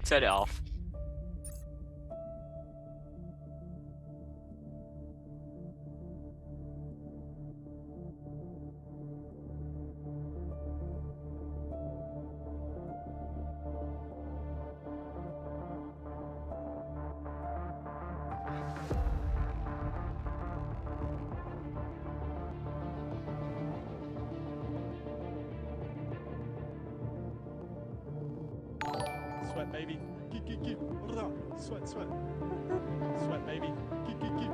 Turn it off. Sweat, baby. Get. Sweat. Sweat, baby. Get.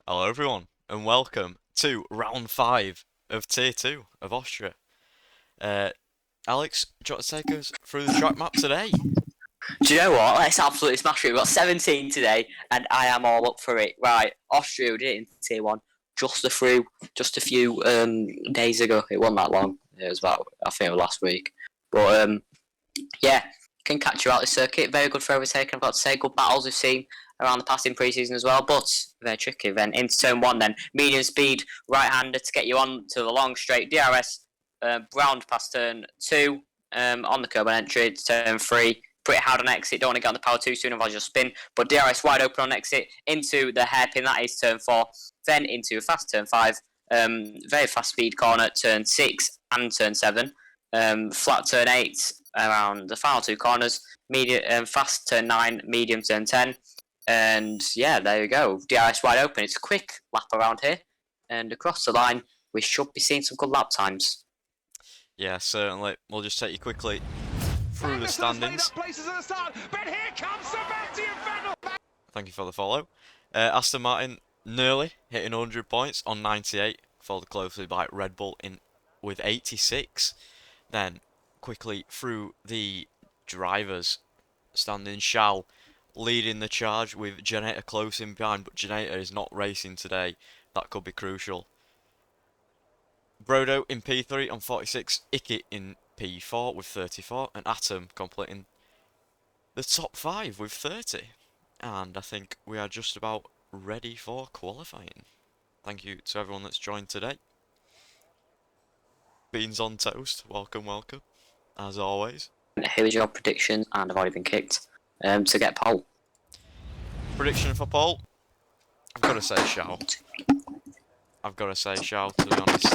Hello everyone, and welcome to round 5 of Tier 2 of Austria. Alex, do you want to take us through the track map today? Do you know what? Let's absolutely smash it. We've got 17 today, and I am all up for it. Right, Austria, we did it in Tier 1 just a few days ago. It wasn't that long. It was about, I think it was last week. But yeah, can catch you out this circuit. Very good for overtaking, I've got to say. Good battles we've seen around the passing pre-season as well, but very tricky. Then into turn 1 then, medium speed, right-hander to get you on to the long straight. DRS, round past turn 2, on the curb on entry, turn 3. Pretty hard on exit, don't want to get on the power too soon, otherwise you'll spin. But DRS wide open on exit, into the hairpin, that is turn 4. Then into a fast turn 5. Very fast speed corner, turn 6 and turn 7. Flat turn 8 around the final 2 corners. Medium, fast turn 9, medium turn 10. And yeah, there you go. DRS wide open. It's a quick lap around here. And across the line, we should be seeing some good lap times. Yeah, certainly. We'll just take you quickly through the standings. Thank you for the follow. Aston Martin nearly hitting 100 points on 98, followed closely by Red Bull with 86. Then quickly through the drivers standings, Charles leading the charge with Janetta close in behind, but Janetta is not racing today. That could be crucial. Brodo in P3 on 46, Icky in P4 with 34, and Atom completing the top 5 with 30. And I think we are just about ready for qualifying. Thank you to everyone that's joined today. Beans on toast, welcome, welcome, as always. Who is your prediction? And I've already been kicked to get pole. Prediction for pole? I've got to say Shao. I've got to say Shao, to be honest.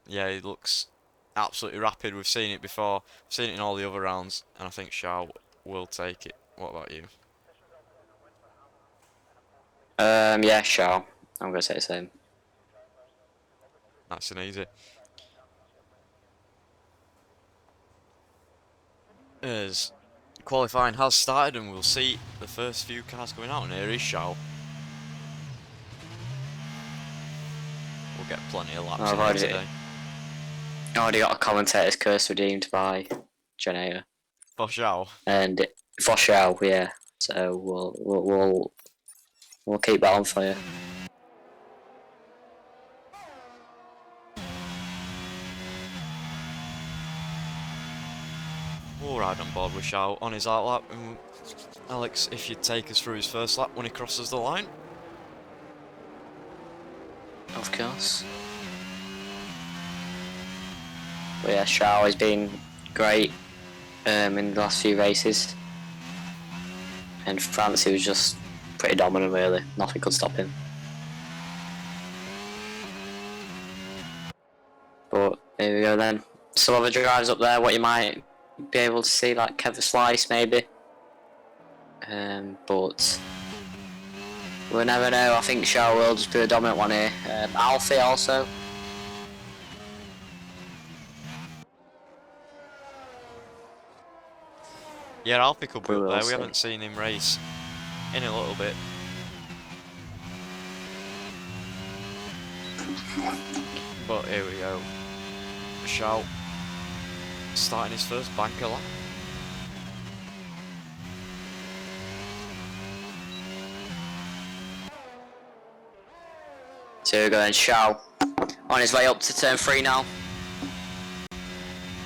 Yeah, he looks absolutely rapid. We've seen it before. We've seen it in all the other rounds, and I think Shao will take it. What about you? Yeah, sure. I'm gonna say the same. Nice and easy. As qualifying has started, and we'll see the first few cars going out, and here is Shao. We'll get plenty of laps in here today. Already got a commentator's curse redeemed by Janaya. For Shao. And for Shao, yeah. So we'll keep that on for you. We'll ride on board with Shao on his outlap. And Alex, if you'd take us through his first lap when he crosses the line. Of course. But yeah, Shao has been great in the last few races. In France, he was just pretty dominant, really. Nothing could stop him. But here we go then. Some other drivers up there, what you might be able to see, like Kevin Slice, maybe. But we'll never know. I think Shao will just be the dominant one here. Alfie also. Yeah, Alfie could be up there. We see. haven't seen him race in a little bit. But here we go. Shao starting his first banker lap. So we go then, Shao on his way up to turn 3 now.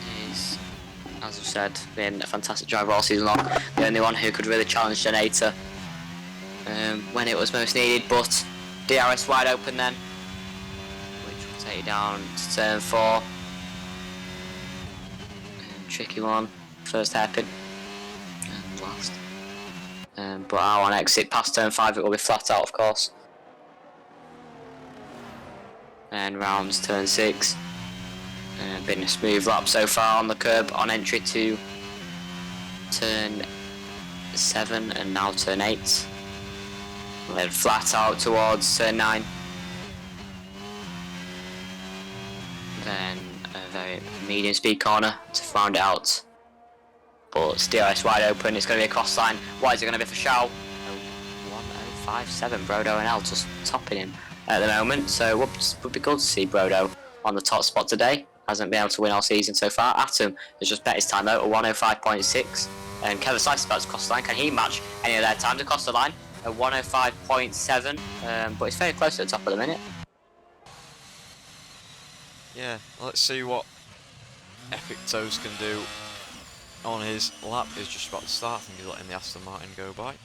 He's, as I've said, been a fantastic driver all season long. The only one who could really challenge Donator when it was most needed, but DRS wide open then, which will take you down to turn 4. Tricky one, first hairpin and last. But our on exit past turn 5 it will be flat out, of course. And rounds turn 6. Been a smooth lap so far on the curb on entry to turn 7 and now turn 8. Then flat out towards turn 9. Then a very medium speed corner to round it out. But DRS wide open, it's going to be a cross line. What is it going to be for Shao? 1057, Brodo and L just topping him at the moment, so would be good to see Brodo on the top spot today. Hasn't been able to win all season so far. Atom has just bet his time out at 105.6, and Kevin Slice is about to cross the line. Can he match any of their time to cross the line at 105.7? But it's very close to the top at the minute. Yeah, let's see what Epic Toes can do on his lap. He's just about to start. I think he's letting the Aston Martin go by.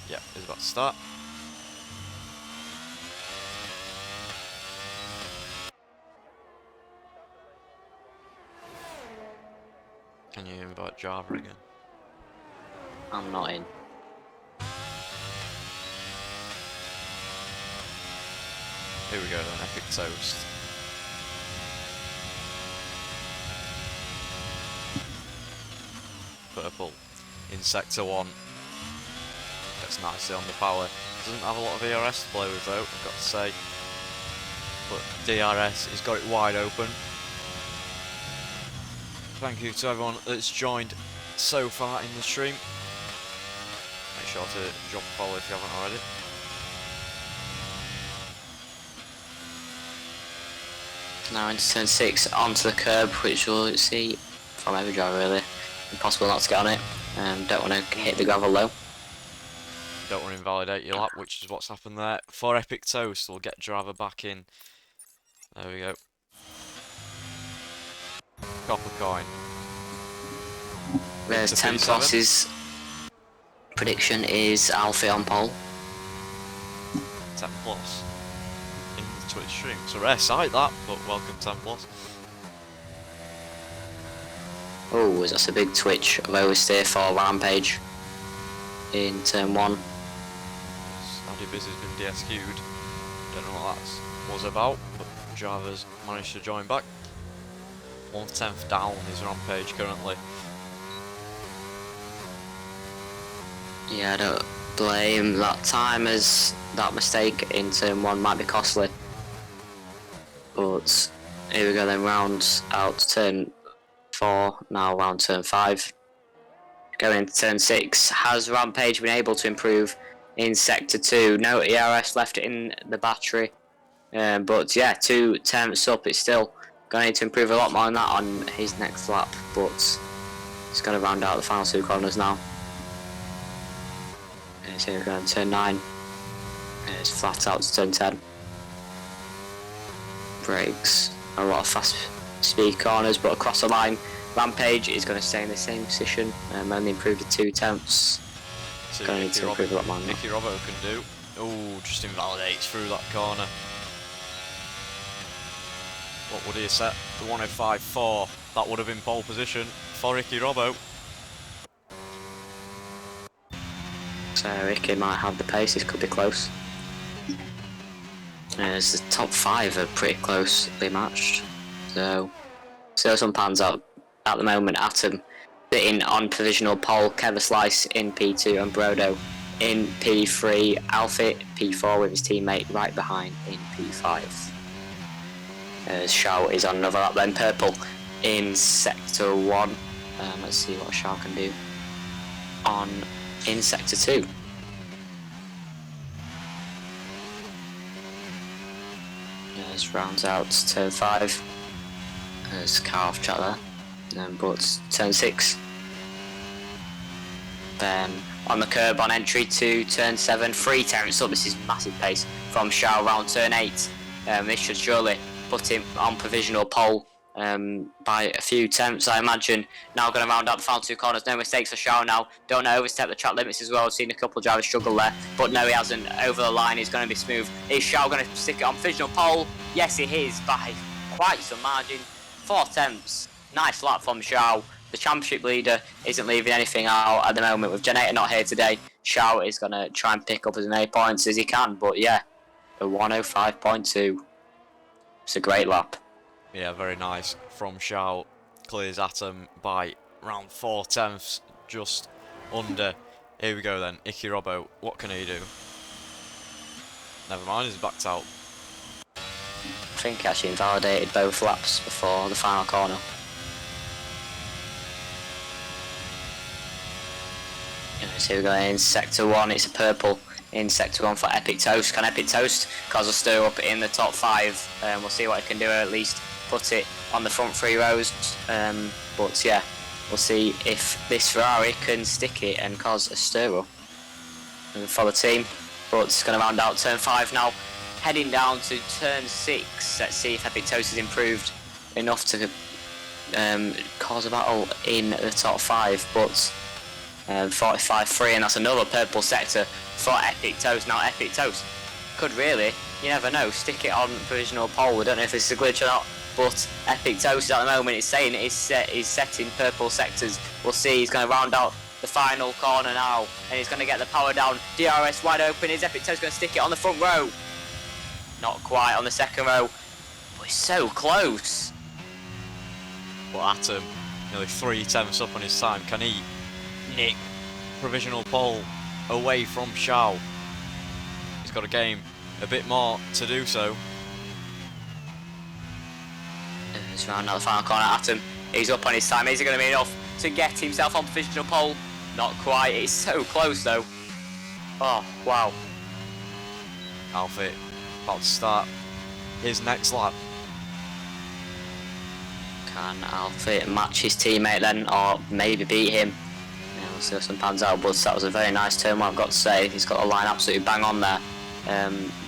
Yeah, he's about to start. Can you invite Java again? I'm not in. Here we go then, Epic Toast. Purple in sector 1. Gets nicely on the power. Doesn't have a lot of ERS to play with though, I've got to say. But DRS, he's got it wide open. Thank you to everyone that's joined so far in the stream. Make sure to drop a follow if you haven't already. Now into turn 6 onto the curb, which we'll see from every driver really. Impossible not to get on it. Don't want to hit the gravel low. Don't want to invalidate your lap, which is what's happened there. For Epic Toast, we'll get driver back in. There we go. Copper coin. There's To 10 P7. pluses. Prediction is Alfie on pole. 10 plus in the Twitch stream. It's a rare sight that, but welcome 10 plus. Oh, that's a big twitch of oversteer for Rampage in turn 1. Addy Biz has been DSQ'd. Don't know what that was about, but drivers managed to join back. 1/10 down is Rampage currently. Yeah, I don't blame that time, as that mistake in turn 1 might be costly. But here we go then, rounds out turn 4, now round turn 5. Going into turn 6, has Rampage been able to improve in sector 2? No ERS left in the battery, but yeah, 2 tenths up. It's still going to need to improve a lot more than that on his next lap, but he's going to round out the final 2 corners now. So we're going to turn 9, it's flat out to turn 10. Brakes, a lot of fast speed corners, but across the line Rampage is going to stay in the same position, only improved to 2 tenths. Going to need to improve a lot more. Nicky Robbo can do. Oh, just invalidates through that corner. What would he have set? The 105.4. That would have been pole position for Ricky Robbo. So Ricky might have the pace, this could be close. As the top 5 are pretty closely matched. So some pans out at the moment. Atom sitting on provisional pole, Kevin Slice in P2 and Brodo in P3. Alfie P4 with his teammate right behind in P5. As Shao is on another lap then. Purple in sector 1. Let's see what Shao can do in sector 2. As rounds out turn 5. There's car off track there. But turn 6. Then on the curb on entry to turn 7. 3 tenths up. This is massive pace from Shao round turn 8. This should surely put him on provisional pole by a few tenths, I imagine. Now going to round out the final 2 corners. No mistakes for Shao now. Don't want to overstep the track limits as well. I've seen a couple of drivers struggle there, but no, he hasn't. Over the line, he's going to be smooth. Is Shao going to stick it on provisional pole? Yes, he is, by quite some margin. 4 tenths. Nice lap from Shao. The championship leader isn't leaving anything out at the moment. With Generator not here today, Shao is going to try and pick up as many points as he can. But yeah, a 105.2. It's a great lap. Yeah, very nice from Shao. Clears Atom by round 4 tenths, just under. Here we go then. Icky Robbo, what can he do? Never mind, he's backed out. I think he actually invalidated both laps before the final corner. So we go in sector 1, it's a purple in sector 1 for Epic Toast. Can Epic Toast cause a stir up in the top 5? We'll see what he can do, at least put it on the front 3 rows. But yeah, we'll see if this Ferrari can stick it and cause a stir up for the team. But it's going to round out turn 5 now. Heading down to turn 6. Let's see if Epic Toast has improved enough to cause a battle in the top 5. But 45.3, and that's another purple sector for Epic Toast. Now Epic Toast could really, you never know, stick it on provisional pole. We don't know if this is a glitch or not, but Epic Toast at the moment is saying he's setting purple sectors. We'll see. He's going to round out the final corner now, and he's going to get the power down. DRS wide open. Is Epic Toast going to stick it on the front row? Not quite on the second row, but it's so close. But Atom, nearly 3 tenths up on his time. Can he nick provisional pole away from Shao? He's got a game a bit more to do so. He's round out the final corner. Atom, he's up on his time. Is it going to be enough to get himself on provisional pole? Not quite. It's so close though. Oh wow. Alfie about to start his next lap. Can Alfie match his teammate then, or maybe beat him? Yeah, we'll see if some pans out, but that was a very nice turn, what I've got to say. He's got the line absolutely bang on there.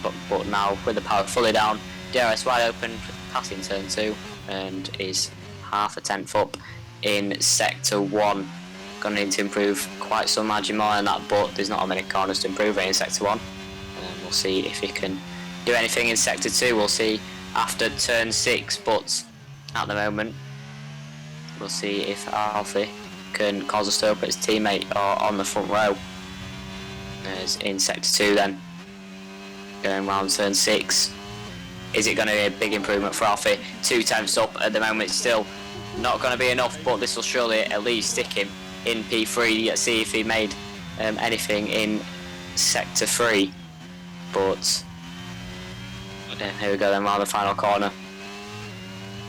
But now, with the power fully down, DRS wide open, passing turn 2, and is half a tenth up in sector 1. Gonna need to improve quite some margin more than that, but there's not many corners to improve in sector 1. We'll see if he can do anything in sector 2. We'll see after turn 6, but at the moment we'll see if Alfie can cause a stir up at his teammate or on the front row. As in sector 2 then, going round turn 6. Is it going to be a big improvement for Alfie? 2 tenths up at the moment, still not going to be enough, but this will surely at least stick him in P3. Let's see if he made anything in sector 3. But here we go then, round the final corner.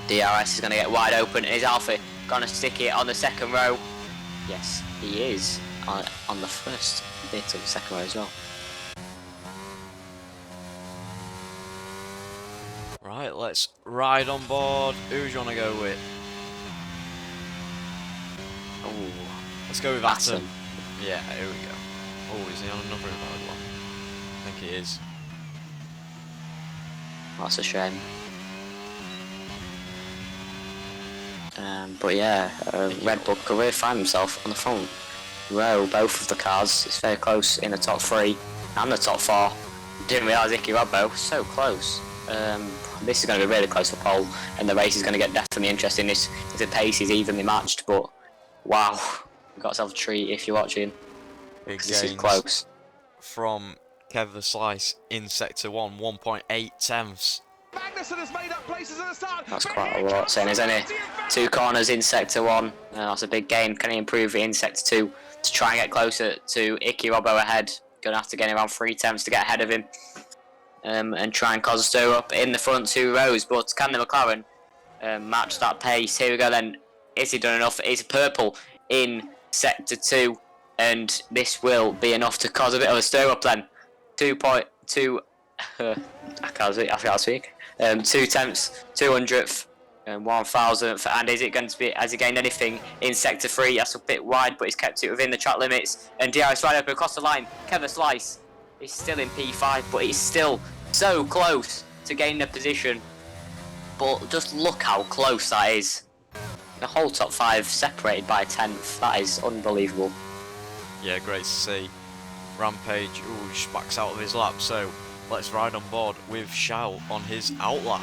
DRS is going to get wide open. Is Alfie going to stick it on the second row? Yes, he is on the first bit of the second row as well. Right, let's ride on board. Who do you want to go with? Oh, let's go with Atom. Yeah, here we go. Oh, is he on another invalid one? I think he is. That's a shame. But yeah, Red Bull could really find himself on the front row, both of the cars. It's very close in the top 3 and the top 4. Didn't realise Icky Robbo was so close. This is going to be really close for pole, and the race is going to get definitely interesting. The pace is evenly matched, but wow, we've got ourselves a treat if you're watching. Big This is gains close. from Kev the Slice in sector 1, 1.8 tenths. That's quite a lot, saying there's only 2 corners in sector 1. That's a big gain. Can he improve it in sector 2 to try and get closer to Icky Robbo ahead? Going to have to get around 3 tenths to get ahead of him. And try and cause a stir up in the front 2 rows, but can the McLaren match that pace? Here we go then. Is he done enough? It's purple in sector 2, and this will be enough to cause a bit of a stir up then. 2.2 I can't speak. 2 tenths, 200th, 1000th, and is it going to be? Has he gained anything in sector 3? That's a bit wide, but he's kept it within the track limits. And DRS right up across the line. Kevin Slice is still in P5, but he's still so close to gaining a position. But just look how close that is. The whole top 5 separated by a tenth. That is unbelievable. Yeah, great to see. Rampage, ooh, just backs out of his lap, so let's ride on board with Shao on his outlap.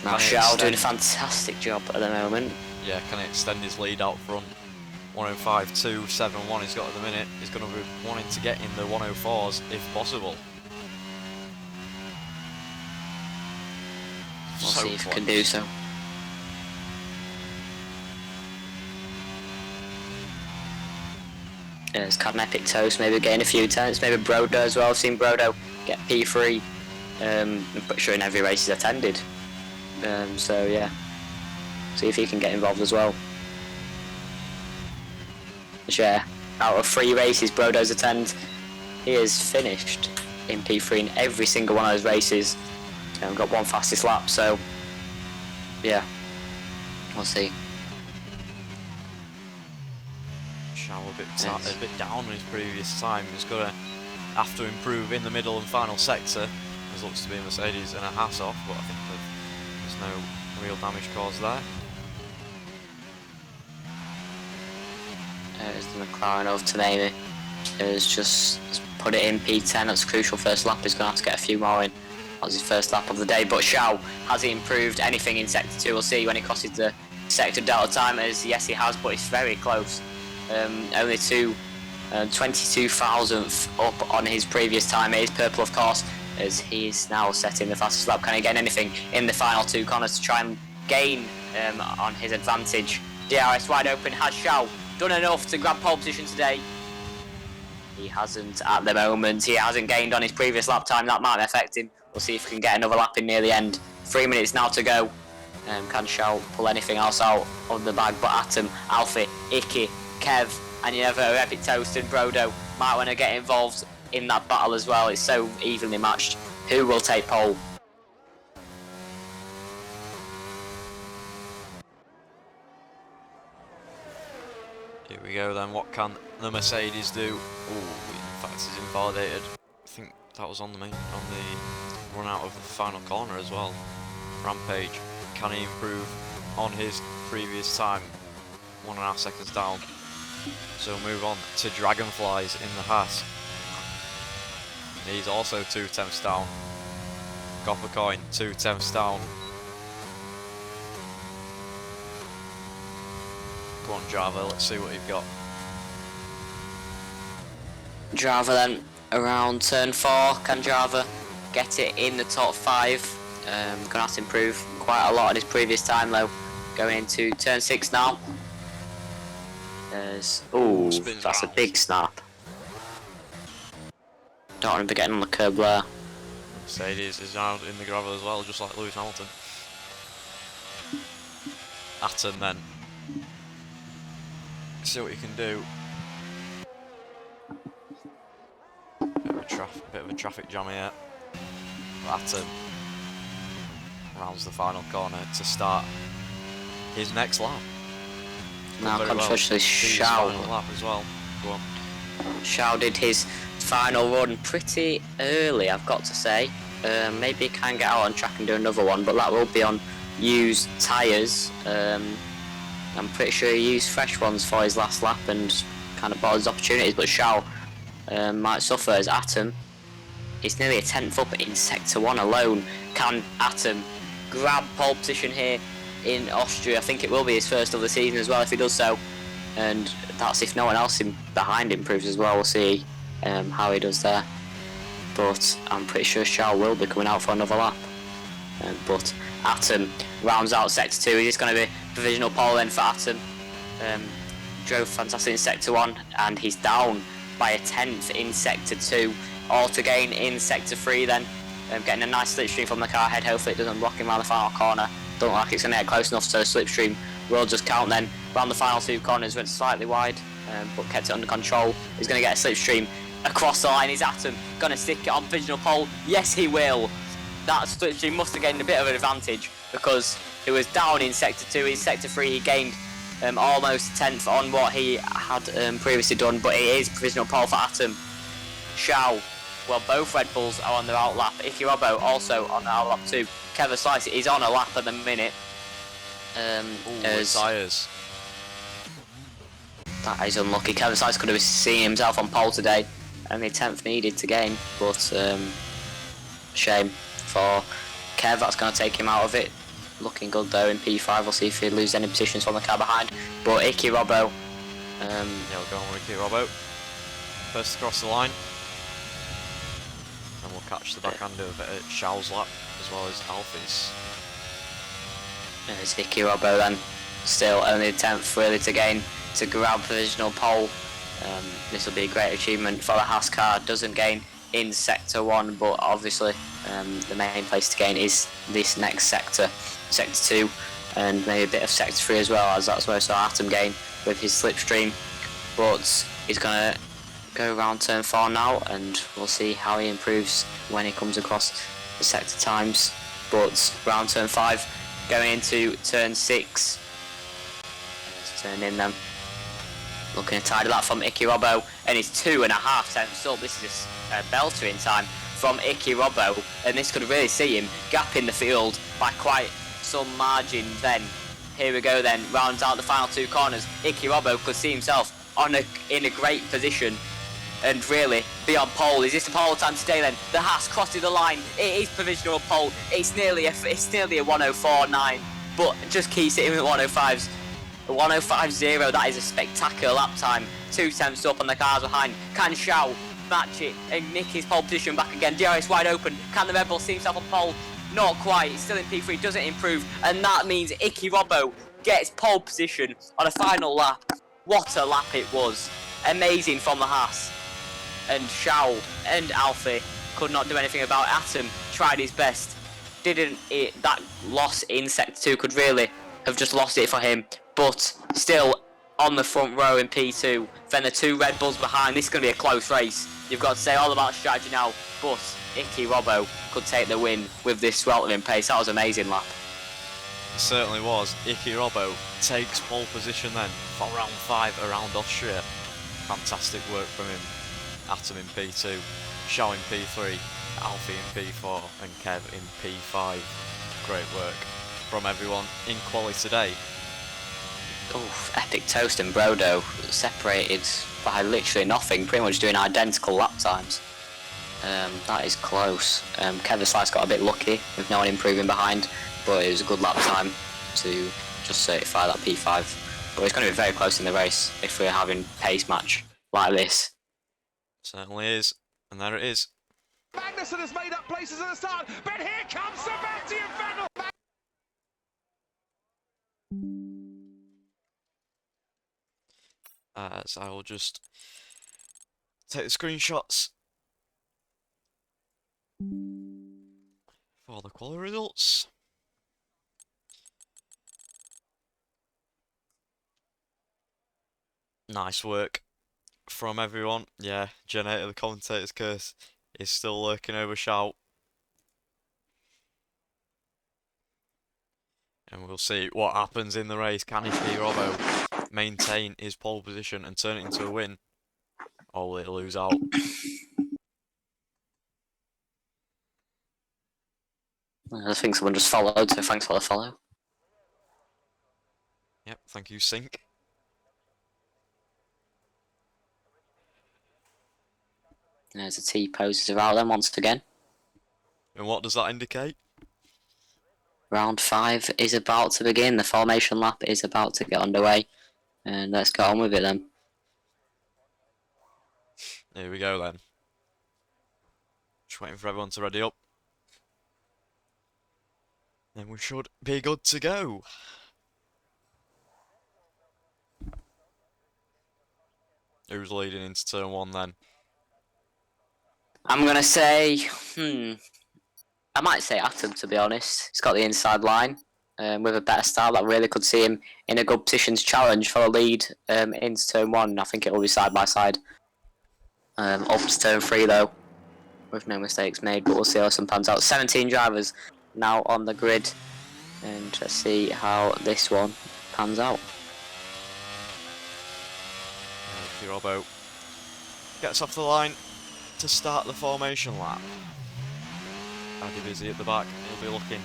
Now Shao doing a fantastic job at the moment. Yeah, can he extend his lead out front? 105.271 he's got at the minute. He's going to be wanting to get in the 104s if possible. We'll see if he can do so. There's Cadden Epic Toast, maybe gain a few tenths, maybe Brodo as well. I've seen Brodo get P3, I'm pretty sure in every race he's attended. So yeah, see if he can get involved as well. Yeah, out of 3 races Brodo's attend, he has finished in P3 in every single one of those races. Got 1 fastest lap, so yeah, we'll see. Shao a bit down on his previous time. He's going to have to improve in the middle and final sector. There looks to be a Mercedes and a Haas off, but I think there's no real damage caused there. There's the McLaren over to Amy. It's just put it in P10. That's a crucial first lap. He's going to have to get a few more in. That was his first lap of the day. But Shao, has he improved anything in sector 2? We'll see when he crosses the sector delta timers. Yes, he has, but it's very close. Only 22,000th up on his previous time. It is purple, of course, as he is now setting the fastest lap. Can he gain anything in the final 2 corners to try and gain on his advantage? DRS wide open. Has Shao done enough to grab pole position today? He hasn't at the moment. He hasn't gained on his previous lap time. That might affect him. We'll see if he can get another lap in near the end. 3 minutes now to go. Can Shao pull anything else out of the bag? But Atom, Alfie, Icky, Kev, and you never Epic Toast and Brodo might want to get involved in that battle as well. It's so evenly matched. Who will take pole? we go then. What can the Mercedes do? Oh, in fact, it's invalidated. I think that was on the run out of the final corner as well. Rampage, can he improve on his previous time? 1.5 seconds down. So we'll move on to Dragonflies in the Haas. He's also 2/10 down. Copper Coin, 2/10 down. Go on, Java, let's see what you've got. Java then around turn 4. Can Java get it in the top 5? Gonna have to improve quite a lot on his previous time though. Going into turn 6 now. Ooh, that's a big snap. Don't want to be getting on the curb there. Mercedes is out in the gravel as well, just like Lewis Hamilton. Atom then. See what you can do. Bit of a traffic jam here. Atom rounds the final corner to start his next lap. Now controversially, Shao. Lap as well. Go on. Shao did his final run pretty early, I've got to say. Maybe he can get out on track and do another one, but that will be on used tyres. I'm pretty sure he used fresh ones for his last lap and kind of bought his opportunities, but Shao might suffer as Atom. He's nearly a 10th up in Sector 1 alone. Can Atom grab pole position here in Austria? I think it will be his first of the season as well if he does so. And that's if no one else behind improves as well. We'll see how he does there. But I'm pretty sure Shao will be coming out for another lap. But Atom rounds out Sector 2. It's going to be provisional pole then for Atom. Drove fantastic in Sector 1 and he's down by a 10th in Sector 2. All to gain in Sector 3 then. Getting a nice slipstream from the car ahead. Hopefully it doesn't block him around the final corner. Don't look like it's going to get close enough, so slipstream will just count then. Around the final 2 corners went slightly wide, but kept it under control. He's going to get a slipstream across the line. Is Atom going to stick it on provisional pole? Yes, he will. That slipstream must have gained a bit of an advantage because he was down in Sector 2. In Sector 3 he gained almost a 10th on what he had previously done, but it is provisional pole for Atom. Shao, well, both Red Bulls are on their out lap. Iki Robbo also on the out lap too. Kevin Slice is on a lap at the minute. Tyres. That is unlucky. Kevin Slice could have seen himself on pole today. Only 10th needed to gain, but shame for Kev. That's going to take him out of it. Looking good though in P5. We'll see if he loses any positions from the car behind. But Iki Robbo. Yeah, we're going with Iki Robbo. First across the line. And we'll catch the back end of Shao's lap as well as Alfie's. There's Iki Robbo then. Still only 10th really to gain to grab provisional pole. This will be a great achievement for the Haas car. Doesn't gain in Sector 1, but obviously the main place to gain is this next sector, Sector 2, and maybe a bit of Sector 3 as well, as that's where I saw Atom gain with his slipstream. But he's going to go around turn 4 now, and we'll see how he improves when he comes across the sector times. But round turn 5, going into turn 6. Let's turn in then. Looking to tidy that from Iki Robbo, and he's 2.5 tenths up. This is a belter in time from Iki Robbo, and this could really see him gap in the field by quite some margin then. Here we go then, rounds out the final 2 corners. Iki Robbo could see himself in a great position and really be on pole. Is this a pole time today then? The Haas crosses the line. It is provisional pole. It's nearly a 104.9, but just keeps it in with 105s. 105.0, that is a spectacular lap time. 2 tenths up on the cars behind. Can Shao match it and nick his pole position back again? DRS wide open. Can the Red Bull see himself on pole? Not quite. It's still in P3, doesn't improve, and that means Iki Robbo gets pole position on a final lap. What a lap it was. Amazing from the Haas. And Shao and Alfie could not do anything about it. Atom tried his best. That loss in Sector 2 could really have just lost it for him. But still on the front row in P2. Then the 2 Red Bulls behind. This is going to be a close race. You've got to say all about strategy now. But Iki Robbo could take the win with this sweltering pace. That was an amazing lap. certainly was. Iki Robbo takes pole position then for round 5 around Austria. Fantastic work from him. Atom in P2, Shao in P3, Alfie in P4 and Kev in P5. Great work from everyone in quali today. Oof, epic toast and Brodo separated by literally nothing, pretty much doing identical lap times. That is close. Kevin Slice got a bit lucky with no one improving behind, but it was a good lap time to just certify that P5. But it's going to be very close in the race if we're having pace match like this. Certainly is, and there it is. Magnussen has made up places at the start, but here comes Sebastian Vettel! So I will just take the screenshots for the quali results. Nice work from everyone. Yeah, Generator, the commentator's curse, is still lurking over Shout. And we'll see what happens in the race. Can Iki Robbo maintain his pole position and turn it into a win? Or will it lose out? I think someone just followed, so thanks for the follow. Yep, thank you, Sync. There's a T poses around them once again. And what does that indicate? Round 5 is about to begin. The formation lap is about to get underway. And let's get on with it then. Here we go then. Just waiting for everyone to ready up. Then we should be good to go. Who's leading into turn 1 then? I'm going to say, I might say Atom, to be honest. He's got the inside line with a better start. That really could see him in a good position to challenge for the lead into turn 1. I think it will be side by side. Up to turn 3 though, with no mistakes made, but we'll see how some pans out. 17 drivers now on the grid, and let's see how this one pans out. Iki Robbo gets off the line to start the formation lap. Addy Busy at the back, he'll be looking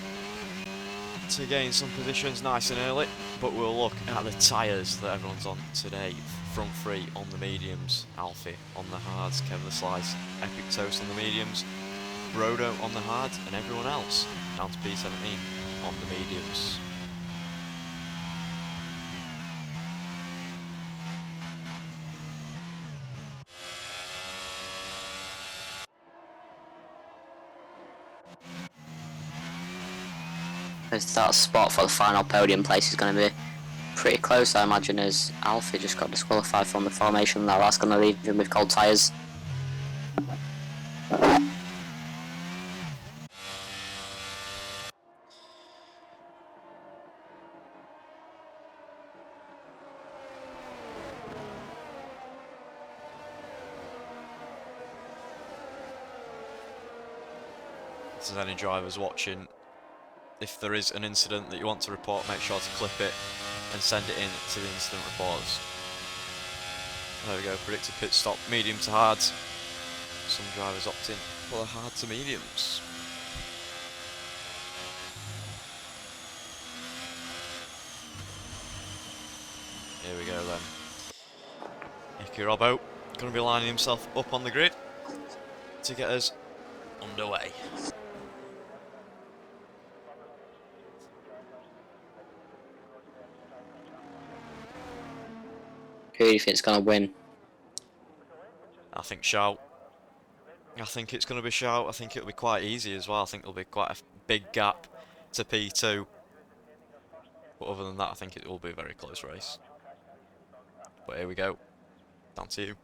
to gain some positions nice and early, but we'll look at the tyres that everyone's on today. Front 3 on the mediums, Alfie on the hards, Kevin the Slice, Epic Toast on the mediums, Brodo on the hards, and everyone else down to P17 on the mediums. That spot for the final podium place is going to be pretty close, I imagine, as Alfie just got disqualified from the formation. That's going to leave him with cold tyres. If there's any drivers watching, if there is an incident that you want to report, make sure to clip it and send it in to the incident reporters. There we go, predicted pit stop, medium to hards. Some drivers opt in for the hard to mediums. Here we go then. Iki Robbo going to be lining himself up on the grid to get us underway. Who do you think is going to win? I think Shout. I think it's going to be Shout. I think it'll be quite easy as well. I think there'll be quite a big gap to P2. But other than that, I think it will be a very close race. But here we go. Down to you.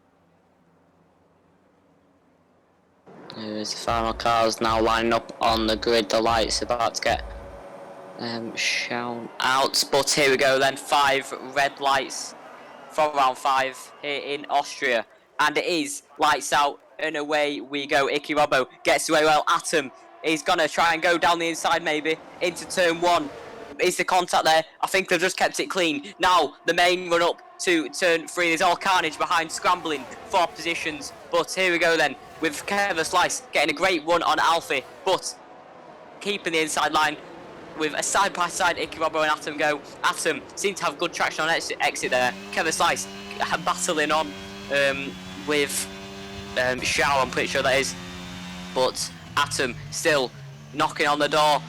Here's the final cars now lining up on the grid. The lights about to get shown out. But here we go then. 5 red lights for round 5 here in Austria, and it is lights out and away we go. Iki Robbo gets away well. Atom is gonna try and go down the inside maybe into turn 1. is the contact there? I think they've just kept it clean. Now, the main run up to turn 3. There's all carnage behind, scrambling for positions. But here we go then, with Kevin Slice getting a great run on Alfie, but keeping the inside line with a side-by-side Icky Robbo and Atom go. Atom seemed to have good traction on exit there. Kevin Slice battling on with Shao, I'm pretty sure that is. But Atom still knocking on the door,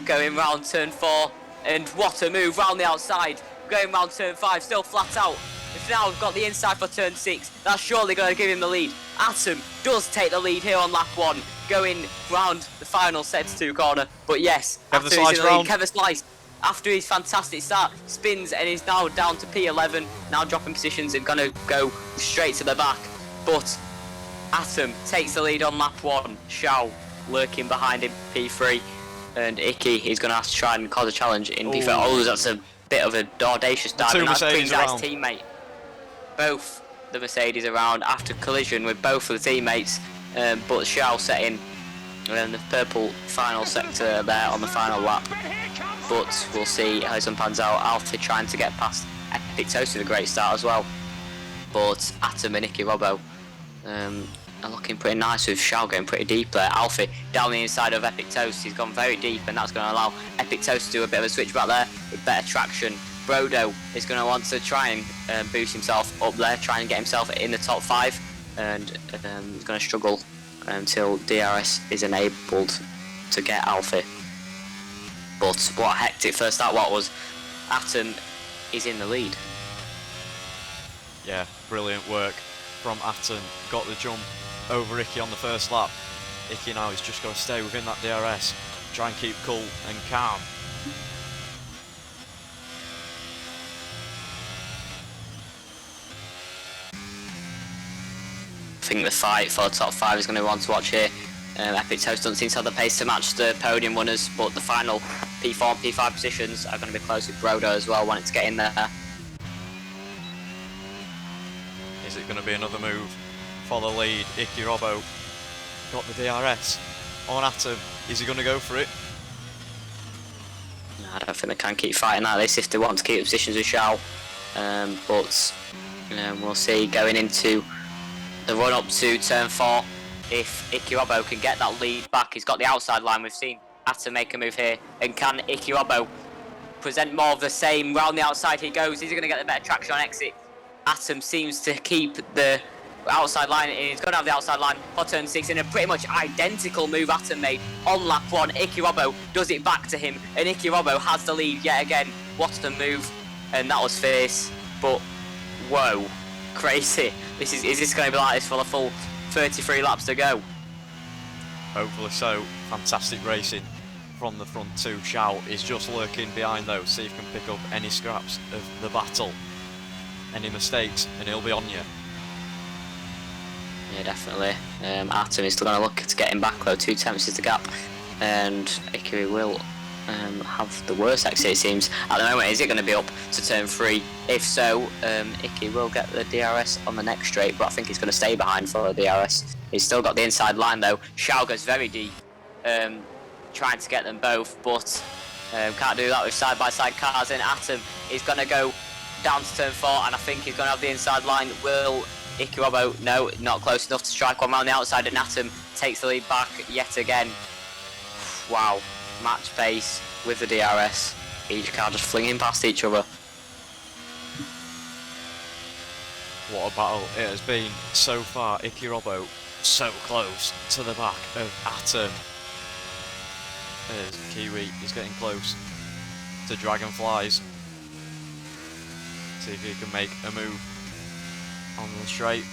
going round turn 4. And what a move round the outside, going round turn 5, still flat out. If now we've got the inside for turn 6, that's surely going to give him the lead. Atom does take the lead here on lap 1, going round the final set 2 corner. But yes, Kevin after he's in Slice the lead, round. Kevin Slice, after his fantastic start, spins and is now down to P11, now dropping positions and going to go straight to the back. But Atom takes the lead on lap 1, Shao lurking behind him, P3, and Icky is going to have to try and cause a challenge in P4. Oh, that's a bit of an audacious dive, and that's Green Guy's teammate. Both the Mercedes around after collision with both of the teammates, but Shao setting the purple final sector there on the final lap. But we'll see how this one pans out. Alfie trying to get past Epic Toast with a great start as well. But Atom and Icky Robbo are looking pretty nice, with Shao going pretty deep there. Alfie down the inside of Epic Toast, he's gone very deep, and that's going to allow Epic Toast to do a bit of a switch back there with better traction. Brodo is going to want to try and boost himself up there, try and get himself in the top 5, and he's going to struggle until DRS is enabled to get Alfie. But what a hectic first start what was. Atom is in the lead. Yeah, brilliant work from Atom. Got the jump over Icky on the first lap. Icky now is just going to stay within that DRS, try and keep cool and calm. I think the fight for the top 5 is going to be one to watch here. Epic Toast doesn't seem to have the pace to match the podium winners, but the final P4 and P5 positions are going to be close with Brodo as well, wanting to get in there. Is it going to be another move for the lead? Icky Robbo got the DRS on Atom. Is he going to go for it? I don't think they can keep fighting like this if they want to keep the positions with Shao. But we'll see going into the run up to turn 4 if Icky Robbo can get that lead back. He's got the outside line, we've seen Atom make a move here, and can Icky Robbo present more of the same? Round the outside he goes. Is he going to get the better traction on exit? Atom seems to keep the outside line, and he's going to have the outside line for turn 6 in a pretty much identical move Atom made on lap 1. Icky Robbo does it back to him, and Icky Robbo has the lead yet again. What a move, and that was fierce, but whoa, crazy. Is this going to be like this for the full 33 laps to go? Hopefully so. Fantastic racing from the front 2. Shao is just lurking behind though, see if he can pick up any scraps of the battle. Any mistakes and he'll be on you. Yeah, definitely. Atom is still going to look to get him back though. 2 tenths is the gap, and Icky will have the worst exit it seems at the moment. Is it going to be up to turn 3? If so, Icky will get the DRS on the next straight, but I think he's going to stay behind for the DRS. He's still got the inside line though. Shao goes very deep, trying to get them both, but can't do that with side-by-side cars. And Atom is going to go down to turn 4, and I think he's going to have the inside line. Will Icky Robbo? No, not close enough to strike one round the outside, and Atom takes the lead back yet again. Wow, match pace with the DRS. Each car just flinging past each other. What a battle it has been so far. Icky Robbo so close to the back of Atom. There's Kiwi is getting close to Dragonflies. See if he can make a move on the straight,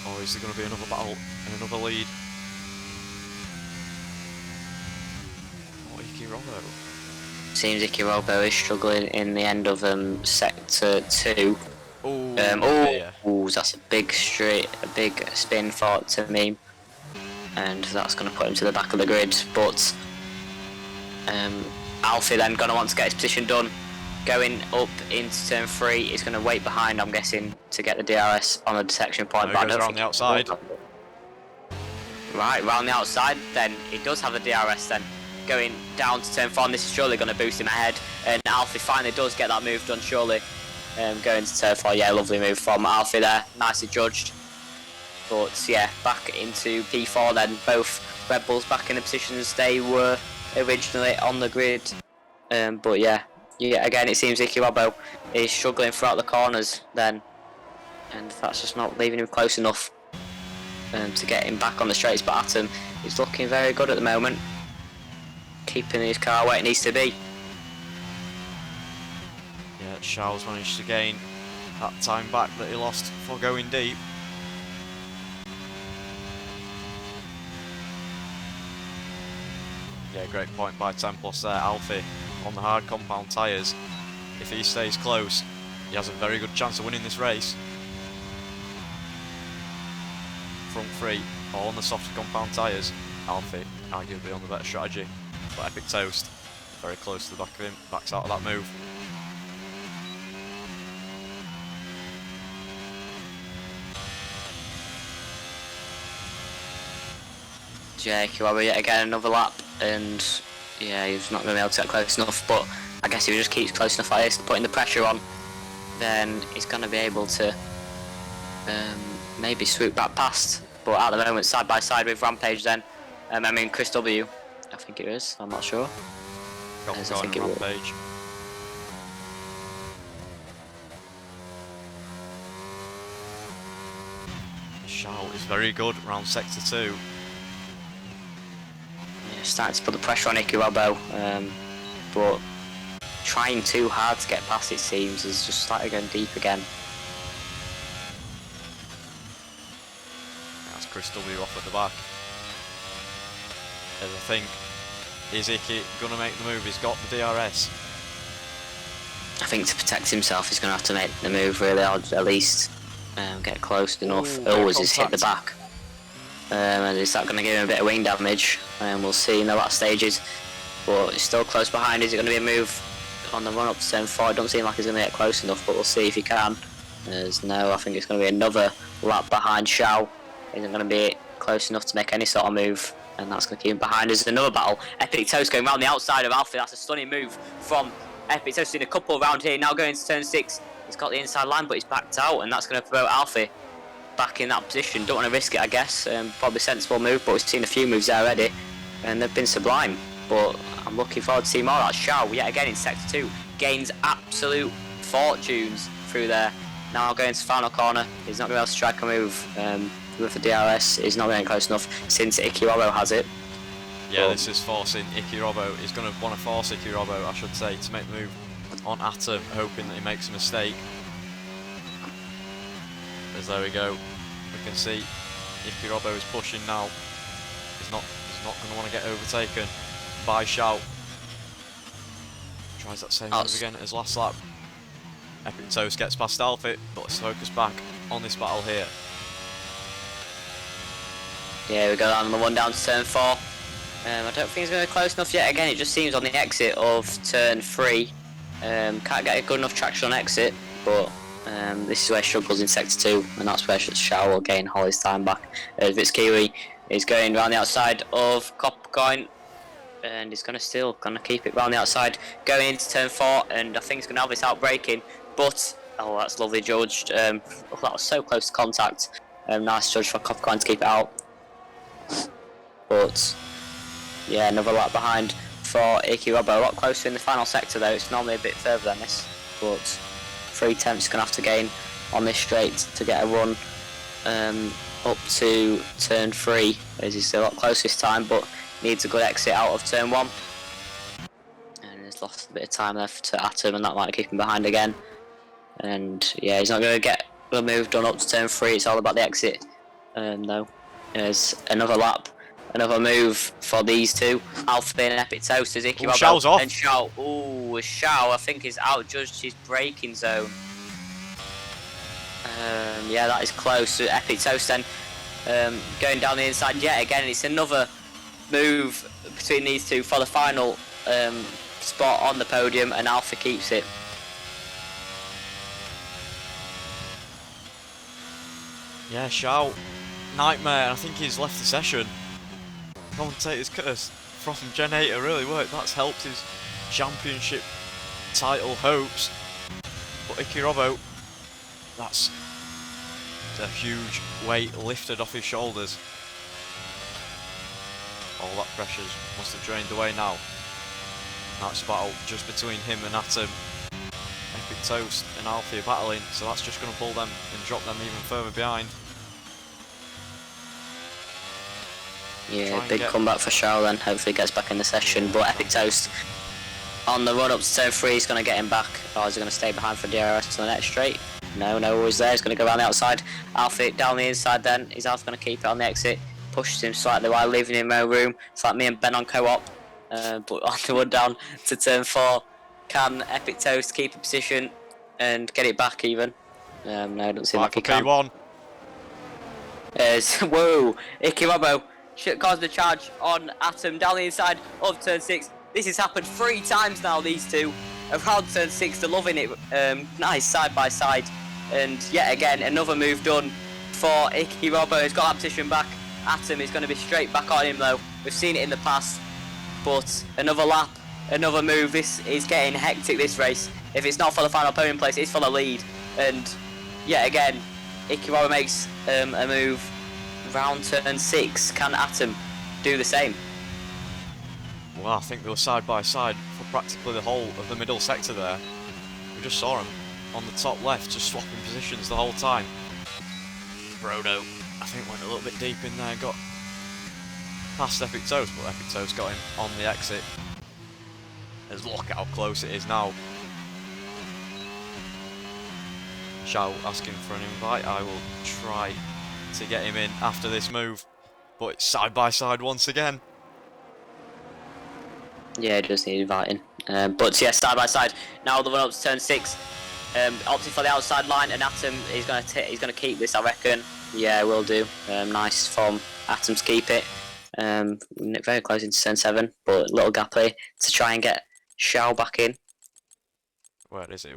or is there going to be another battle and another lead? Oh, Icky Robbo. Seems Icky Robbo is struggling in the end of sector 2. Ooh, That's a big straight, a big spin for Tamim, and that's going to put him to the back of the grid. But Alfie then going to want to get his position done. Going up into turn 3, he's going to wait behind, I'm guessing, to get the DRS on the detection point. But goes around the outside. Right, round the outside then. He does have the DRS then. going down to turn 4. And this is surely going to boost him ahead. And Alfie finally does get that move done, surely. Going to turn 4. Yeah, lovely move from Alfie there. Nicely judged. But yeah, back into P4 then. Both Red Bulls back in the positions they were originally on the grid. But yeah, again it seems Icky Robbo is struggling throughout the corners then. And that's just not leaving him close enough to get him back on the straights. But Atom is looking very good at the moment. Keeping his car where it needs to be. Yeah, Shaw's managed to gain that time back that he lost for going deep. Yeah, great point by 10 plus there. Alfie on the hard compound tyres. If he stays close, he has a very good chance of winning this race. Front three, all on the softer compound tyres. Alfie arguably on the better strategy. But Epic Toast, very close to the back of him, backs out of that move. Jake, yet again another lap, and yeah, he's not going to be able to get close enough. But I guess if he just keeps close enough like this, putting the pressure on, then he's going to be able to maybe swoop back past. But at the moment, side by side with Rampage, then I mean Chris W, I think it is. I'm not sure. Got I think it Rampage. Shaw is very good around sector 2. Yeah, starting to put the pressure on Icky Robbo, but trying too hard to get past, it seems. He's just started going deep again. That's Chris W off at the back. As I think, is Icky going to make the move? He's got the DRS. I think to protect himself, he's going to have to make the move really, or at least get close enough. Always just hit the back. And is that going to give him a bit of wing damage? We'll see in the last stages. But he's still close behind. Is it going to be a move on the run up to turn 4? It doesn't seem like he's going to get close enough, but we'll see if he can. No, I think it's going to be another lap behind Shao. Isn't going to be close enough to make any sort of move, and that's going to keep him behind. There's another battle. Epic Toast going round the outside of Alfie. That's a stunning move from Epic Toast. In a couple around here. Now going to turn 6. He's got the inside line, but he's backed out, and that's going to throw Alfie back in that position. Don't want to risk it, I guess. Probably a sensible move, but we've seen a few moves there already, and they've been sublime. But I'm looking forward to seeing more. That's Shao yet again in sector 2. Gains absolute fortunes through there. Now going to the final corner. He's not going to be able to strike a move with the DRS. He's not getting close enough since Icky Robbo has it. Yeah, this is forcing Icky Robbo. He's going to want to force Icky Robbo, I should say, to make the move on Atom, hoping that he makes a mistake. As there we go, we can see Icky Robbo is pushing now. He's not going to want to get overtaken by Shao. Tries that same move again as last lap. Epic Toast gets past Alfie, but let's focus back on this battle here. Yeah, we go down the one down to turn 4. I don't think he's going to be close enough yet. Again, it just seems on the exit of turn 3. Can't get a good enough traction on exit, but this is where he struggles in sector 2, and that's where Shao will gain Holly's time back. Vitskiwi is going around the outside of Coppercoin, and he's going to keep it round the outside, going into turn 4, and I think he's going to have this outbreaking, but oh, that's lovely judged. That was so close to contact. Nice judge for Coppercoin to keep it out. But yeah, another lap behind for Icky Robbo. A lot closer in the final sector though. It's normally a bit further than this, but 3 attempts going to have to gain on this straight to get a run up to turn 3. As he's a lot closer this time, but needs a good exit out of turn 1. And he's lost a bit of time left to Atom, and that might keep him behind again. And yeah, he's not going to get the move done up to turn 3. It's all about the exit. Though. There's another lap, another move for these two. Alpha and Epic Toast as Icky Robbo. Shao's off. And Shao, Shao I think is outjudged his braking zone. Yeah, that is close. So Epic Toast then going down the inside yet again. It's another move between these two for the final spot on the podium, and Alpha keeps it. Yeah, Shao, nightmare. I think he's left the session. Commentator's curse. from Gen 8 have really worked. That's helped his championship title hopes. But Iki Robbo, that's a huge weight lifted off his shoulders. All that pressure must have drained away now. That's a battle just between him and Atom. Epic Toast and Alfie are battling, so that's just going to pull them and drop them even further behind. Yeah, big comeback for Charles then. Hopefully gets back in the session. But Epic Toast on the run up to turn 3 is going to get him back. Or is he going to stay behind for DRS to the next straight? No, always there. He's going to go around the outside. Alfie down the inside then. He's also going to keep it on the exit. Pushes him slightly while leaving him no room. It's like me and Ben on co-op. But on the run down to turn 4. Can Epic Toast keep a position and get it back even? No, doesn't seem like he can. P1. Whoa! Iki Robbo caused the charge on Atom down the inside of turn 6. This has happened 3 times now, these two. Around turn 6, they're loving it. Nice side by side. And yet again, another move done for Iki Robbo. He's got that position back. Atom is going to be straight back on him though. We've seen it in the past. But another lap, another move. This is getting hectic, this race. If it's not for the final podium place, it's for the lead. And yet again, Iki Robbo makes a move round turn 6. Can Atom do the same? Well, I think they were side by side for practically the whole of the middle sector there. We just saw him on the top left, just swapping positions the whole time. Brodo, I think, went a little bit deep in there, got past Epic Toast, but Epic Toast got him on the exit. As look how close it is now. Shao asking for an invite. I will try to get him in after this move, but it's side by side once again. Yeah, it does need inviting. But yeah, side by side. Now the run up to turn 6. Opting for the outside line, and Atom is going to keep this, I reckon. Yeah, will do. Nice from Atom to keep it. Very close into turn 7, but a little gap here to try and get Shao back in. Where is it?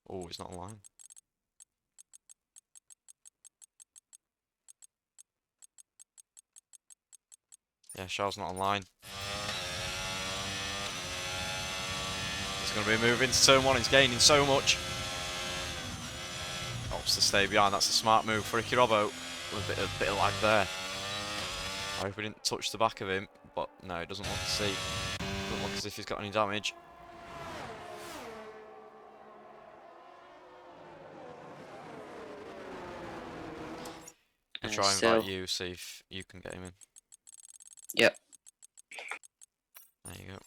Oh, it's not online. Yeah, Shao's not online. It's going to be a move into turn 1. He's gaining so much. Opts to stay behind. That's a smart move for Iki Robbo. With a bit of lag there. I hope we didn't touch the back of him, but no, it doesn't look doesn't look as if he's got any damage. I'll try and invite you, see if you can get him in. Yep. There you go.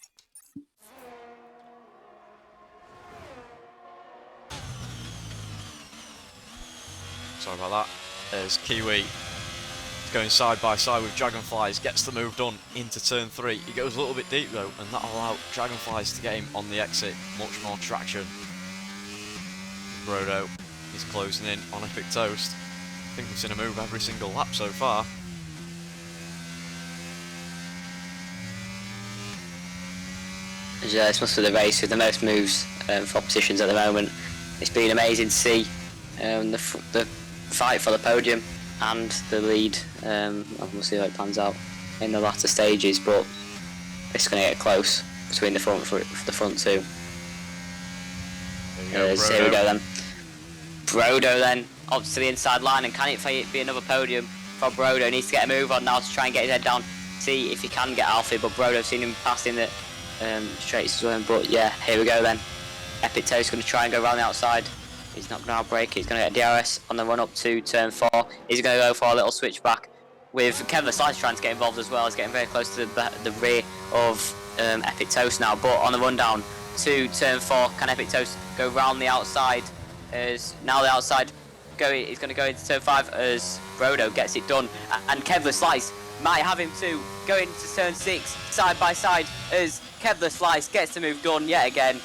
Sorry about that. There's Kiwi. He's going side by side with Dragonflies. Gets the move done into turn 3. He goes a little bit deep though, and that'll allow Dragonflies to get him on the exit. Much more traction. Brodo is closing in on Epic Toast. I think we've seen a move every single lap so far. Yeah, this must be the race with the most moves for oppositions at the moment. It's been amazing to see the fight for the podium and the lead. And we'll see how it pans out in the latter stages, but it's going to get close between the front two. Here we go then. Brodo then, up to the inside line, and can it be another podium for Brodo? Needs to get a move on now to try and get his head down, see if he can get Alfie, but Brodo's seen him passing the straights as well. But yeah, here we go then. Epic Toast going to try and go around the outside. He's not going to outbreak. He's going to get DRS on the run up to turn 4. He's going to go for a little switchback with Kevin Slice trying to get involved as well. He's getting very close to the rear of Epic Toast now. But on the run down to turn 4, can Epic Toast go round the outside? As now the outside he's going to go into turn 5 as Brodo gets it done. And Kevlar Slice might have him too. Going into turn 6, side by side as Kevlar Slice gets the move done yet again.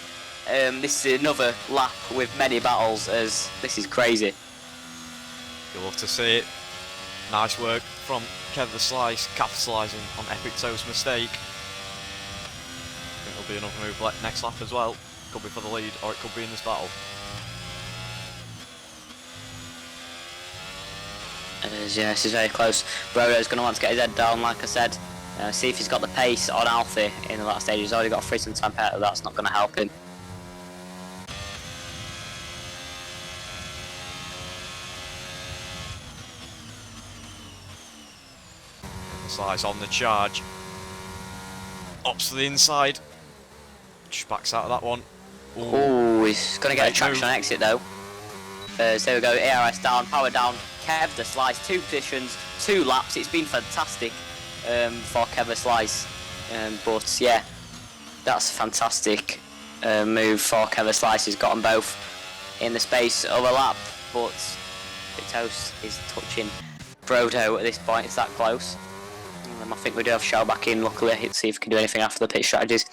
This is another lap with many battles, as this is crazy. You'll love to see it. Nice work from Kevlar Slice, capitalising on Epic Toast's mistake. I think there'll be another move next lap as well. Could be for the lead, or it could be in this battle. Yeah, this is very close. Brodo's going to want to get his head down, like I said. See if he's got the pace on Alfie in the last stage. He's already got a freezing time out, that's not going to help him. Slice on the charge. Ops to the inside. Just backs out of that one. Ooh, he's going to get a traction on exit though. So there we go, ARS down, power down. Kev the Slice, 2 positions, 2 laps. It's been fantastic for Kev the Slice. But yeah, that's a fantastic move for Kev the Slice. He's got them both in the space of a lap. But Vitos is touching Brodo at this point, it's that close. I think we do have Shao back in, luckily. Let's see if we can do anything after the pit strategies.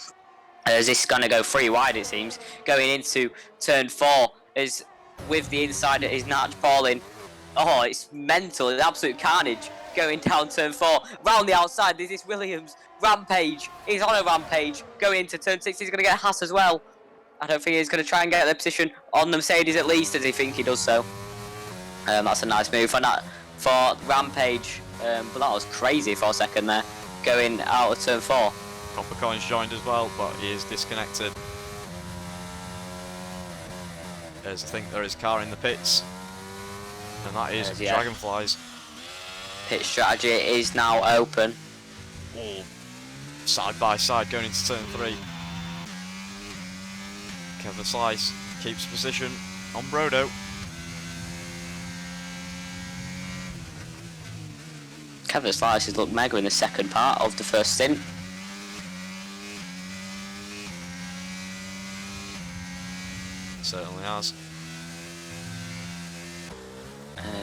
As this is going to go 3 wide, it seems. Going into turn 4, is with the inside is Natch Pauling. Oh, it's mental, it's absolute carnage. Going down turn 4, round the outside, there's this Williams rampage. He's on a rampage. Going into turn 6, he's going to get Haas as well. I don't think he's going to try and get the position on the Mercedes at least, as he think he does so. That's a nice move for Rampage. But that was crazy for a second there, going out of turn 4. Coppercoin's joined as well, but he is disconnected. As I think there is a car in the pits, and that is yeah. Dragonflies. Pit strategy is now open. All side by side going into turn 3. Kevin Slice keeps position on Brodo. Kevin Slice has looked mega in the second part of the first stint. Certainly has.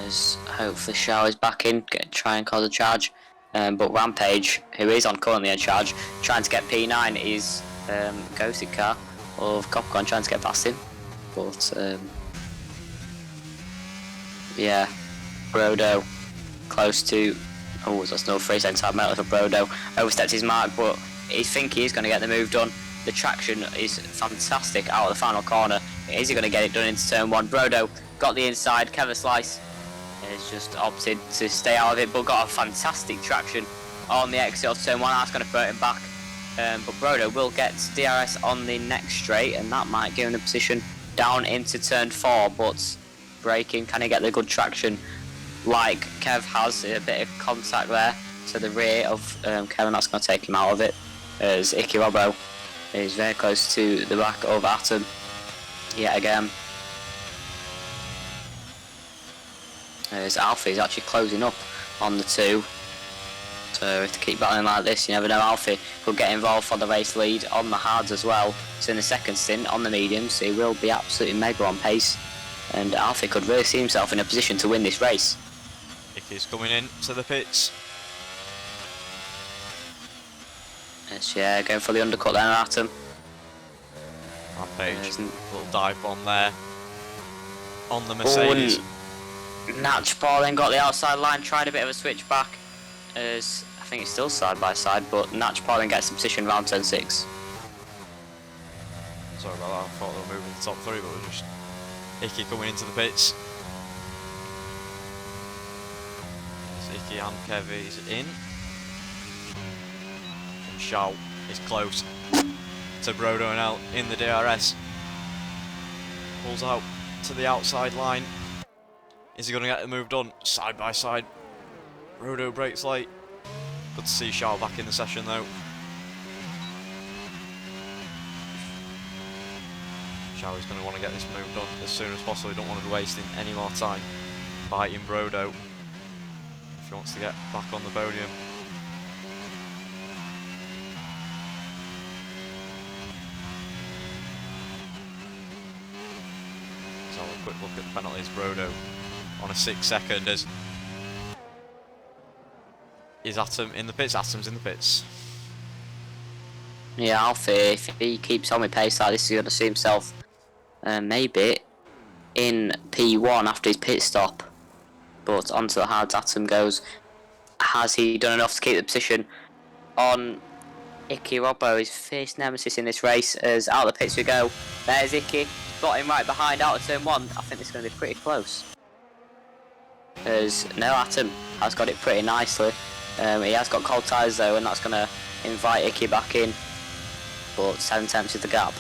As hopefully Shao is back in, try and cause a charge. But Rampage, who is on currently in charge, trying to get P9 is ghosted car of Copcon trying to get past him. But yeah, Brodo close to. Oh, that's no 3 seconds hard metal for Brodo. Overstepped his mark, but he think he is going to get the move done. The traction is fantastic out of the final corner. Is he going to get it done into turn 1? Brodo got the inside. Kevin Slice has just opted to stay out of it, but got a fantastic traction on the exit of turn 1. That's going to put him back. But Brodo will get DRS on the next straight, and that might give him the position down into turn 4. But braking, can he get the good traction? Like Kev has a bit of contact there to the rear of Kevin, that's going to take him out of it. As Icky Robbo is very close to the back of Atom yet again. As Alfie is actually closing up on the 2. So if to keep battling like this, you never know, Alfie could get involved for the race lead on the hards as well. So in the second stint on the mediums, he will be absolutely mega on pace. And Alfie could really see himself in a position to win this race. Icky's coming in to the pits. Yes, yeah, going for the undercut there, Atom. Rampage, little dive bomb there on the Mercedes. Natch Paul then got the outside line, tried a bit of a switch back. As I think it's still side by side, but Natch Paul then gets the position round turn 6. Sorry about that, I thought they were moving the top 3, but we're just Icky coming into the pits. Icky and Kevy's in. And Shao is close to Brodo and out in the DRS. Pulls out to the outside line. Is he going to get the move done? Side by side. Brodo brakes late. Good to see Shao back in the session though. Shao is going to want to get this move done as soon as possible. He don't want to be wasting any more time fighting Brodo if he wants to get back on the podium. Let's have a quick look at the penalties. Brodo on a 6 second as is Atom in the pits. Atom's in the pits. Yeah, Alfie, if he keeps on with pace like this, he's going to see himself maybe in P1 after his pit stop. But onto the hards, Atom goes. Has he done enough to keep the position on Icky Robbo, his fierce nemesis in this race? As out of the pits we go. There's Icky, got him right behind out of turn 1. I think this is going to be pretty close. As no, Atom has got it pretty nicely. He has got cold tyres though, and that's going to invite Icky back in. But 7 tenths is the gap.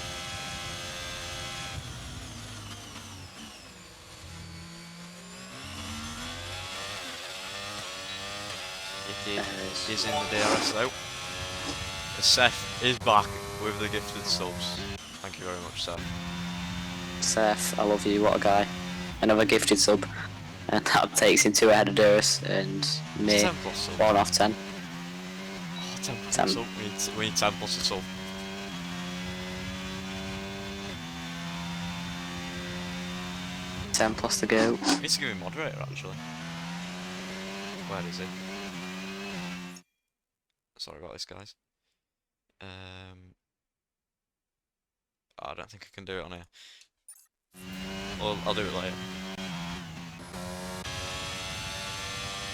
Icky is in the DRS though. Seth is back with the gifted subs. Thank you very much, Seth. Seth, I love you, what a guy. Another gifted sub. And that takes him 2 ahead of Durus and me. 10 plus sub. 1 off 10. Oh, 10 plus 10. sub. We need 10 plus a sub. Ten plus to go. He needs to give me moderator actually. Where is he? Sorry about this, guys. I don't think I can do it on here. Well, I'll do it later.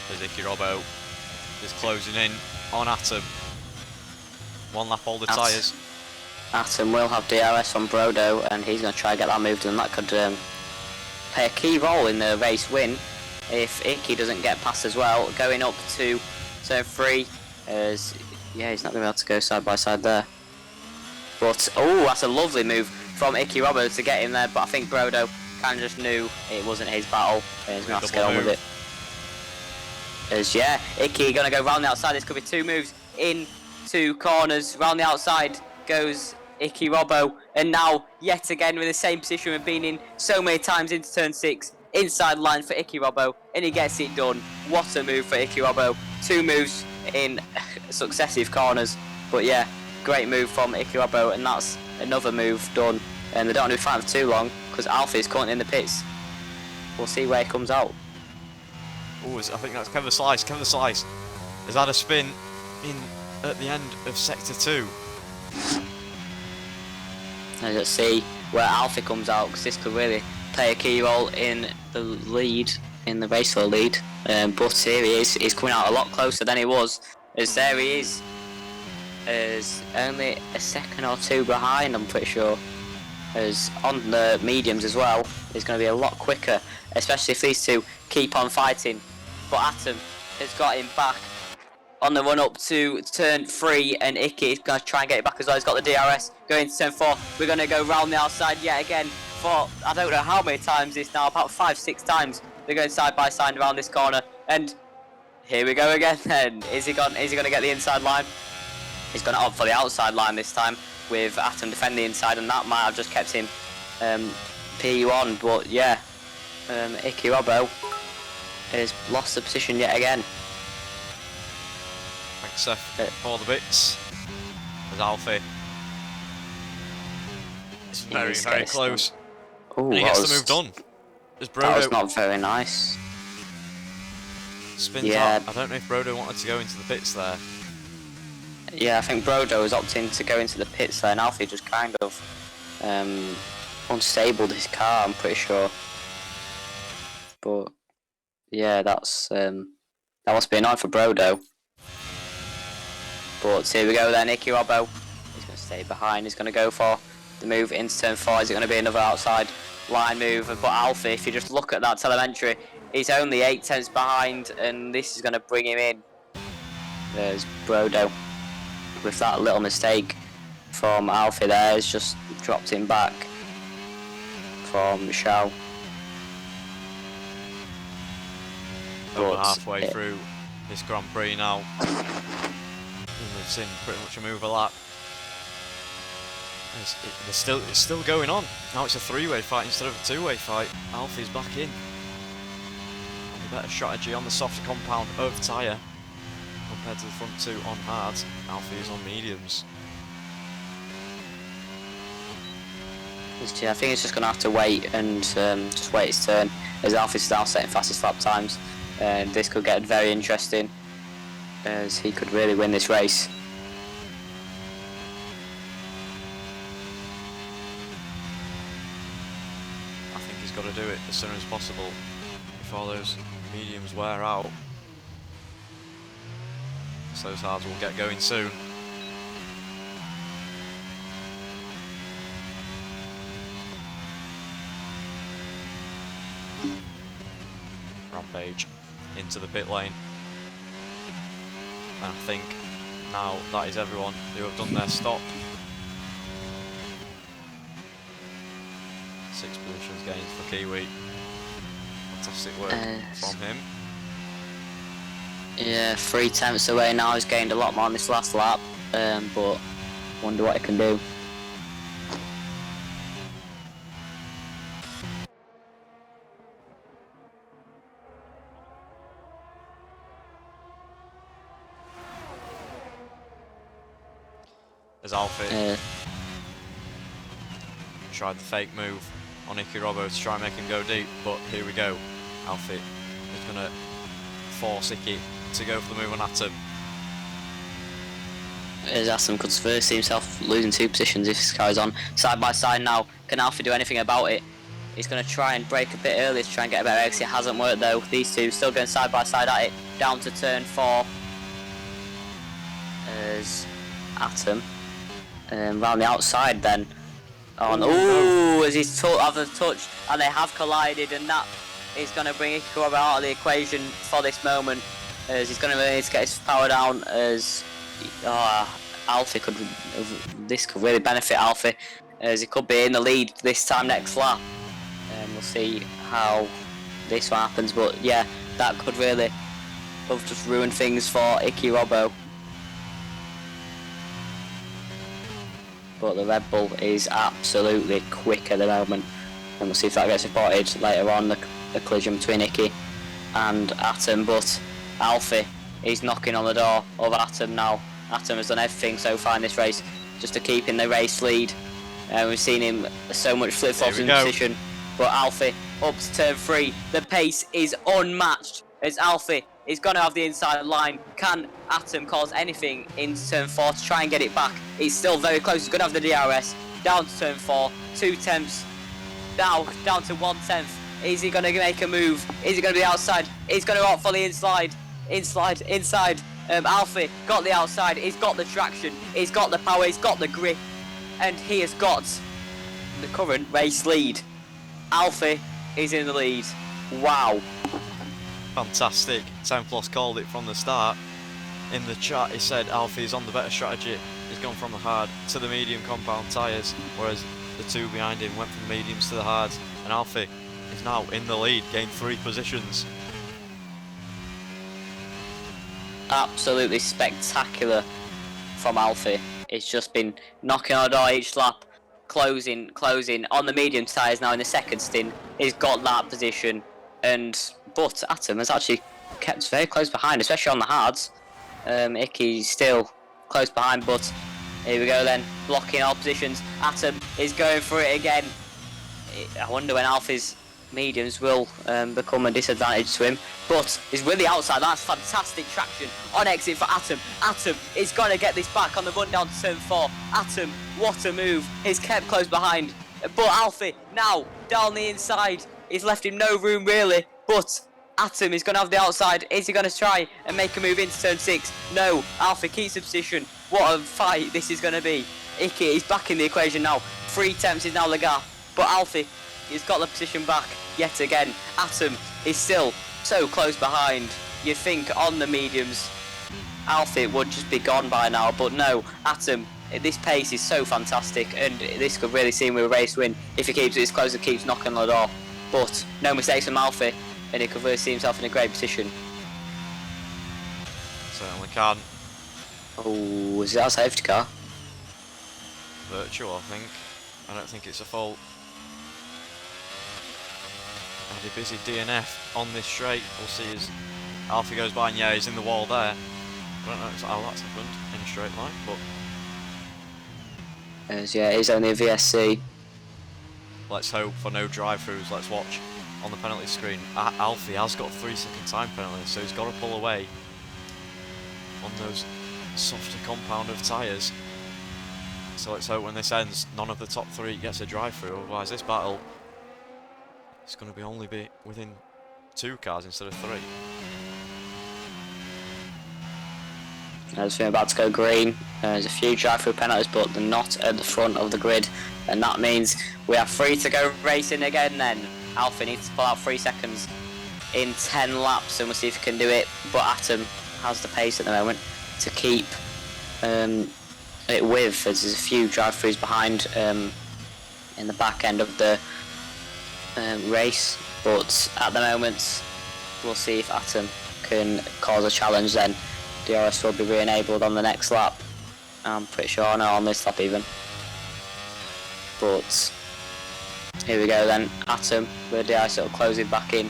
There's Icky Robbo. Is closing in on Atom. 1 lap all the tyres. Atom will have DRS on Brodo, and he's going to try and get that moved, and that could play a key role in the race win if Icky doesn't get past as well. Going up to turn 3, as yeah, he's not going to be able to go side by side there. But oh, that's a lovely move from Icky Robbo to get him there. But I think Brodo kind of just knew it wasn't his battle, and he's going to have to get on with it. As yeah, Icky going to go round the outside. This could be 2 moves in 2 corners. Round the outside goes Icky Robbo, and now yet again with the same position we've been in so many times into turn 6. Inside line for Icky Robbo, and he gets it done. What a move for Icky Robbo. 2 moves in successive corners, but yeah, great move from Icky Robbo, and that's another move done. And they don't want to be fighting for too long because Alfie is currently in the pits. We'll see where he comes out. Oh, I think that's Kevin the Slice. Kevin the Slice has had a spin in at the end of sector 2. Let's see where Alfie comes out, because this could really play a key role in the lead, in the race for the lead. But here he is, he's coming out a lot closer than he was, as there he is, as only a second or 2 behind, I'm pretty sure. As on the mediums as well, he's going to be a lot quicker, especially if these 2 keep on fighting. But Atom has got him back on the run up to turn 3, and Icky is going to try and get it back as well. He's got the DRS going to turn 4. We're going to go round the outside yet again for I don't know how many times this now, about 5-6 times. They're going side by side around this corner, and here we go again. Then is he going to get the inside line? He's going to opt for the outside line this time, with Atom defending the inside, and that might have just kept him P1. But yeah, Icky Robbo has lost the position yet again. Thanks, Seth, for the bits. There's Alfie. It's very, very close. Ooh, and he gets the move done. There's Brodo. That was not very nice. Spins up. I don't know if Brodo wanted to go into the pits there. Yeah, I think Brodo was opting to go into the pits there, and Alfie just kind of unstabled his car, I'm pretty sure. But yeah, that's that must be annoying for Brodo. But here we go then, Icky Robbo. He's going to stay behind, he's going to go for the move into turn 4. Is it going to be another outside line move? But Alfie, if you just look at that telemetry, he's only 8 tenths behind, and this is going to bring him in. There's Brodo. With that little mistake from Alfie there, has just dropped him back from Shao. Over halfway through this Grand Prix now. And we've seen pretty much a move a lap. It's still going on. Now it's a 3-way fight instead of a 2-way fight. Alfie's back in. And a better strategy on the softer compound of tyre compared to the front 2 on hard. Alfie is on mediums. I think he's just going to have to wait and just wait his turn, as Alfie's now setting fastest lap times. And this could get very interesting, as he could really win this race. I think he's got to do it as soon as possible before those mediums wear out. So those hards will get going soon. Rampage. into the pit lane. And I think now that is everyone who have done their stop. 6 positions gained for Kiwi. Fantastic work from him. Yeah, 3 tenths away now. He's gained a lot more on this last lap, but wonder what he can do. As Alfie tried the fake move on Iki Robbo to try and make him go deep, but here we go. Alfie is going to force Iki to go for the move on Atom. As Atom could see himself losing 2 positions if this carries on. Side by side now. Can Alfie do anything about it? He's going to try and brake a bit early to try and get a better exit. It hasn't worked though. These two still going side by side at it. Down to turn 4. As Atom. Round the outside then. On, ooh, as he's have a touch, and they have collided, and that is going to bring Iki Robbo out of the equation for this moment. As he's going to need to get his power down. As Alfie could, this could really benefit Alfie, as he could be in the lead this time next lap. We'll see how this one happens, but yeah, that could really have just ruined things for Iki Robbo. But the Red Bull is absolutely quick at the moment, and we'll see if that gets reported later on, the collision between Iki and Atom. But Alfie is knocking on the door of Atom now. Atom has done everything so far in this race just to keep in the race lead. We've seen him so much flip-flops in position, but Alfie up to turn 3. The pace is unmatched as Alfie is going to have the inside line. Can Atom cause anything into turn 4 to try and get it back? He's still very close. He's going to have the DRS. Down to turn 4. 2 tenths. Now down to 1 tenth. Is he going to make a move? Is he going to be outside? He's going to opt for the inside. Inside. Alfie got the outside. He's got the traction. He's got the power. He's got the grip. And he has got the current race lead. Alfie is in the lead. Wow. Fantastic. Templos called it from the start. In the chat he said Alfie is on the better strategy. He's gone from the hard to the medium compound tyres, whereas the 2 behind him went from the mediums to the hards, and Alfie is now in the lead, gained 3 positions. Absolutely spectacular from Alfie. It's just been knocking on the door each lap, closing on the medium tyres now in the second stint. He's got that position, but Atom has actually kept very close behind, especially on the hards. Iki's still close behind, but here we go then, blocking all positions. Atom is going for it again. I wonder when Alfie's mediums will become a disadvantage to him, but he's with the outside. That's fantastic traction on exit for Atom. Atom is going to get this back on the run down to turn 4. Atom, what a move. He's kept close behind, but Alfie now down the inside. He's left him no room really, but Atom is going to have the outside. Is he going to try and make a move into turn 6? No, Alfie keeps the position. What a fight this is going to be. Iki is back in the equation now. 3 tenths is now the gap, but Alfie has got the position back yet again. Atom is still so close behind. You'd think on the mediums Alfie would just be gone by now, but no, Atom, this pace is so fantastic, and this could really see him with a race win if he keeps it as close and keeps knocking on the door. But no mistakes from Alfie, and he could really see himself in a great position. Certainly can. Oh, is that a safety car? Virtual, I think. I don't think it's a fault. And a busy DNF on this straight. We'll see as Alfie goes by, and yeah, he's in the wall there. I don't know how that's happened in a straight line, but Yeah, he's only a VSC. let's hope for no drive-throughs. Let's watch on the penalty screen. Alfie has got 3-second time penalty, so he's got to pull away on those softer compound of tyres. So let's hope when this ends, none of the top 3 gets a drive-through. Otherwise, this battle is going to only be within 2 cars instead of 3. As we're about to go green, there's a few drive-through penalties, but they're not at the front of the grid, and that means we are free to go racing again then. Alfie needs to pull out 3 seconds. in 10 laps, and we'll see if he can do it. But Atom has the pace at the moment to keep it with, as there's a few drive-throughs behind in the back end of the race. But at the moment, we'll see if Atom can cause a challenge. Then DRS will be re-enabled on the next lap. I'm pretty sure, no, on this lap even. But here we go then, Atom with the DRS, it'll close it back in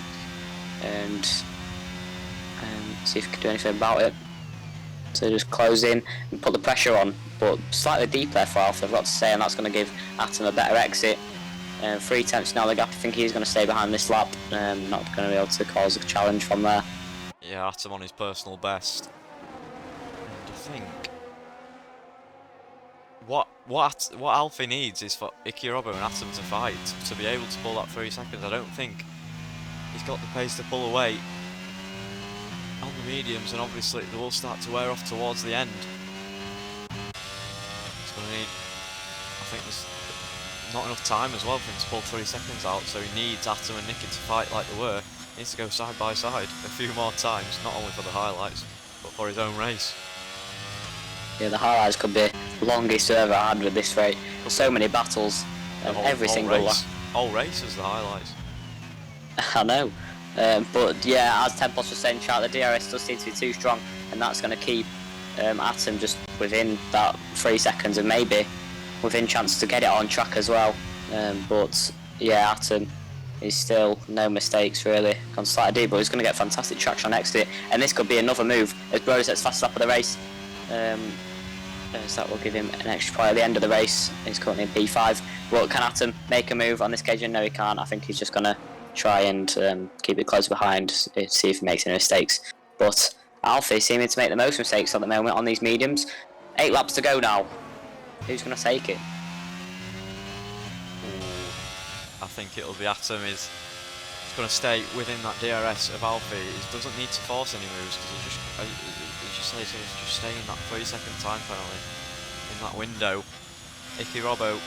and see if we can do anything about it. So just close in and put the pressure on, but slightly deep there for Alpha, I've got to say, and that's going to give Atom a better exit. 3 attempts now the gap. I think he's going to stay behind this lap, not going to be able to cause a challenge from there. Yeah, Atom on his personal best. And I think what Alfie needs is for Iki Robbo and Atom to fight, to be able to pull that 3 seconds. I don't think he's got the pace to pull away on the mediums, and obviously they will start to wear off towards the end. He's going to need, I think there's not enough time as well for him to pull 3 seconds out, so he needs Atom and Nicky to fight like they were. He needs to go side by side a few more times, not only for the highlights, but for his own race. Yeah, the highlights could be the longest we've ever had with this race. So many battles, and every single race. Whole race is the highlights. I know, but yeah, as Tempos was saying, the DRS does seem to be too strong, and that's going to keep Atom just within that 3 seconds, and maybe within chance to get it on track as well. But yeah, Atom is still no mistakes really, gone slightly deep, but he's going to get fantastic traction on exit, and this could be another move as Bro sets fast lap of the race. So that will give him an extra point at the end of the race. He's currently in P5. But can Atom make a move on this occasion? No, he can't. I think he's just going to try and keep it close behind, see if he makes any mistakes. But Alfie seeming to make the most mistakes at the moment on these mediums. 8 laps to go now. Who's going to take it? I think it'll be Atom. He's going to stay within that DRS of Alfie. He doesn't need to force any moves, because he just stay in that 3 second time penalty in that window. Iki Robbo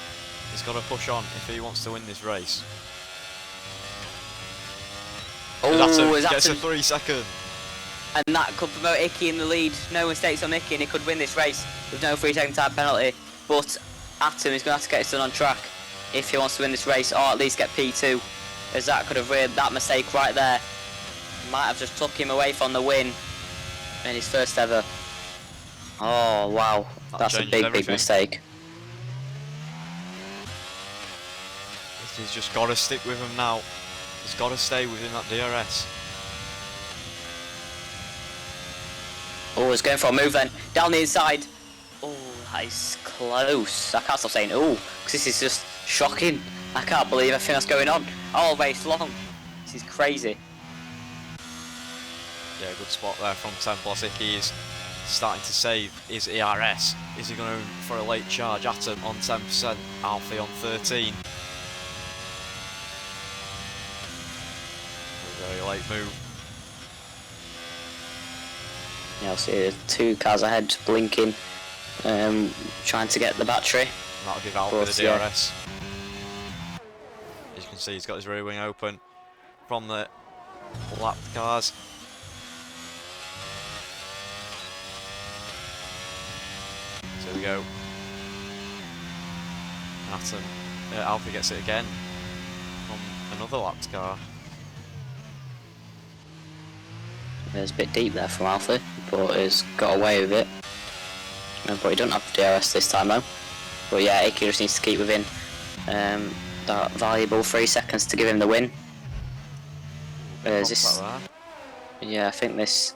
has got to push on if he wants to win this race. Oh, Atom gets a 3 second. And that could promote Iki in the lead. No mistakes on Iki, and he could win this race with no 3 second time penalty. But Atom is going to have to get it done on track if he wants to win this race, or at least get P2, as that could have reared that mistake right there. Might have just took him away from the win in his first ever. Oh wow, that's a big mistake. He's just got to stick with him now. He's got to stay within that DRS. Oh, he's going for a move then, down the inside. Oh, that is close. I can't stop saying oh, because this is just shocking. I can't believe everything that's going on all race long. This is crazy. Yeah, good spot there from Tempos. Iki is starting to save his ERS. Is he going for a late charge? Atom on 10%, Alfie on 13. A very late move. Yeah, I'll see 2 cars ahead blinking, trying to get the battery. And that'll give Alfie the DRS. As you can see, he's got his rear wing open from the lapped cars. So here we go. Atom, Alfie gets it again from another lapped car. It was a bit deep there from Alfie, but he's got away with it. But he doesn't have the DRS this time though. But yeah, Iki just needs to keep within that valuable 3 seconds to give him the win. Yeah, I think this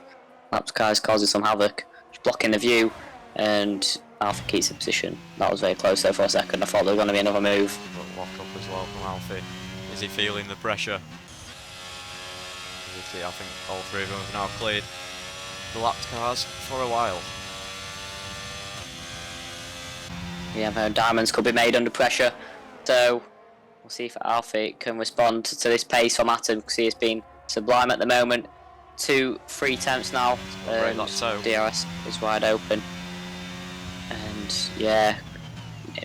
lapped car is causing some havoc. Just blocking the view, and Alfie keeps the position. That was very close though for a second. I thought there was going to be another move. But lock up as well from Alfie. Is he feeling the pressure? I think all 3 of them have now cleared the lapped cars for a while. Yeah, diamonds could be made under pressure, so we'll see if Alfie can respond to this pace from Atom, because he has been sublime at the moment. 2 free attempts now, DRS is wide open, and yeah,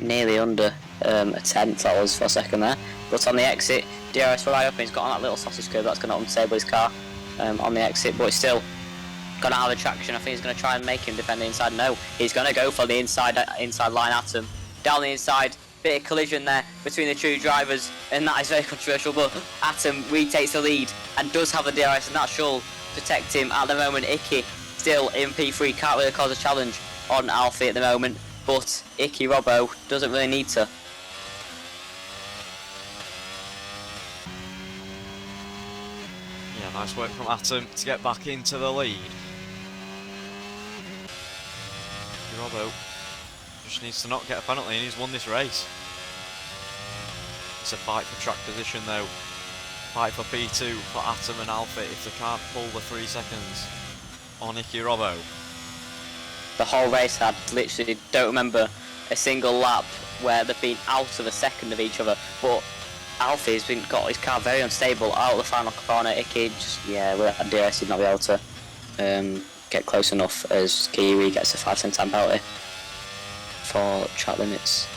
nearly under a tenth that was for a second there. But on the exit, DRS right up and he's got on that little sausage curve that's going to unstable his car on the exit, but he's still going to have a traction. I think he's going to try and make him defend the inside. No, he's going to go for the inside line Atom. Down the inside, bit of collision there between the two drivers, and that is very controversial, but Atom retakes the lead and does have the DRS, and that should protect him. At the moment, Icky still in P3, can't really cause a challenge on Alfie at the moment, but Icky Robbo doesn't really need to. Yeah, nice work from Atom to get back into the lead. Robbo just needs to not get a penalty and he's won this race. It's a fight for track position though. Fight for P2 for Atom and Alfie if they can't pull the 3 seconds on Icky Robbo. The whole race I literally don't remember a single lap where they've been out of a second of each other, but Alfie's got his car very unstable out of the final corner. Icky just, yeah, with DRS did not be able to get close enough as Kiwi gets a 5 time penalty for track limits.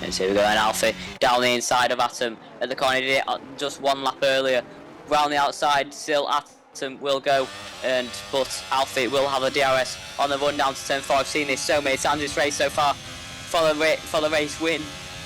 And so we go, and Alfie down the inside of Atom at the corner. He did it just one lap earlier. Round the outside, still Atom will go, but Alfie will have a DRS on the run down to turn 4. I've seen this so many times this race so far for the race win.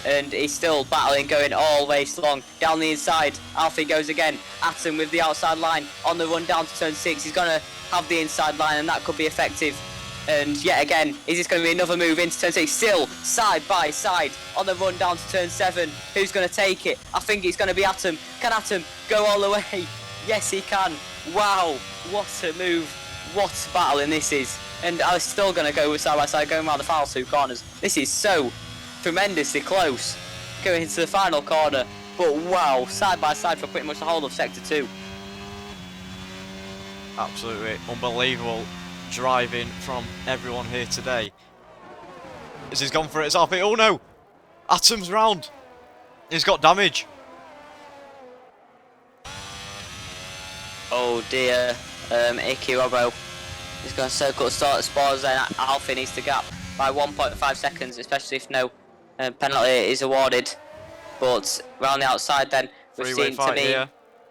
And he's still battling, going all race long. Down the inside, Alfie goes again. Atom with the outside line on the run down to turn 6. He's going to have the inside line, and that could be effective. And yet again, is this going to be another move into turn 6? Still side by side on the run down to turn 7. Who's going to take it? I think it's going to be Atom. Can Atom go all the way? Yes, he can. Wow, what a move. What battling this is. And I was still going to go with side by side, going around the final 2 corners. This is so tremendously close going into the final corner, but wow, side by side for pretty much the whole of sector 2. Absolutely unbelievable driving from everyone here today. As he's gone for it, it's Alfie. Oh no! Atom's round. He's got damage. Oh dear, Icky Robbo is going to circle the start of spores, then Alfie needs to gap by 1.5 seconds, especially if no penalty is awarded. But round the outside then, we've seen to me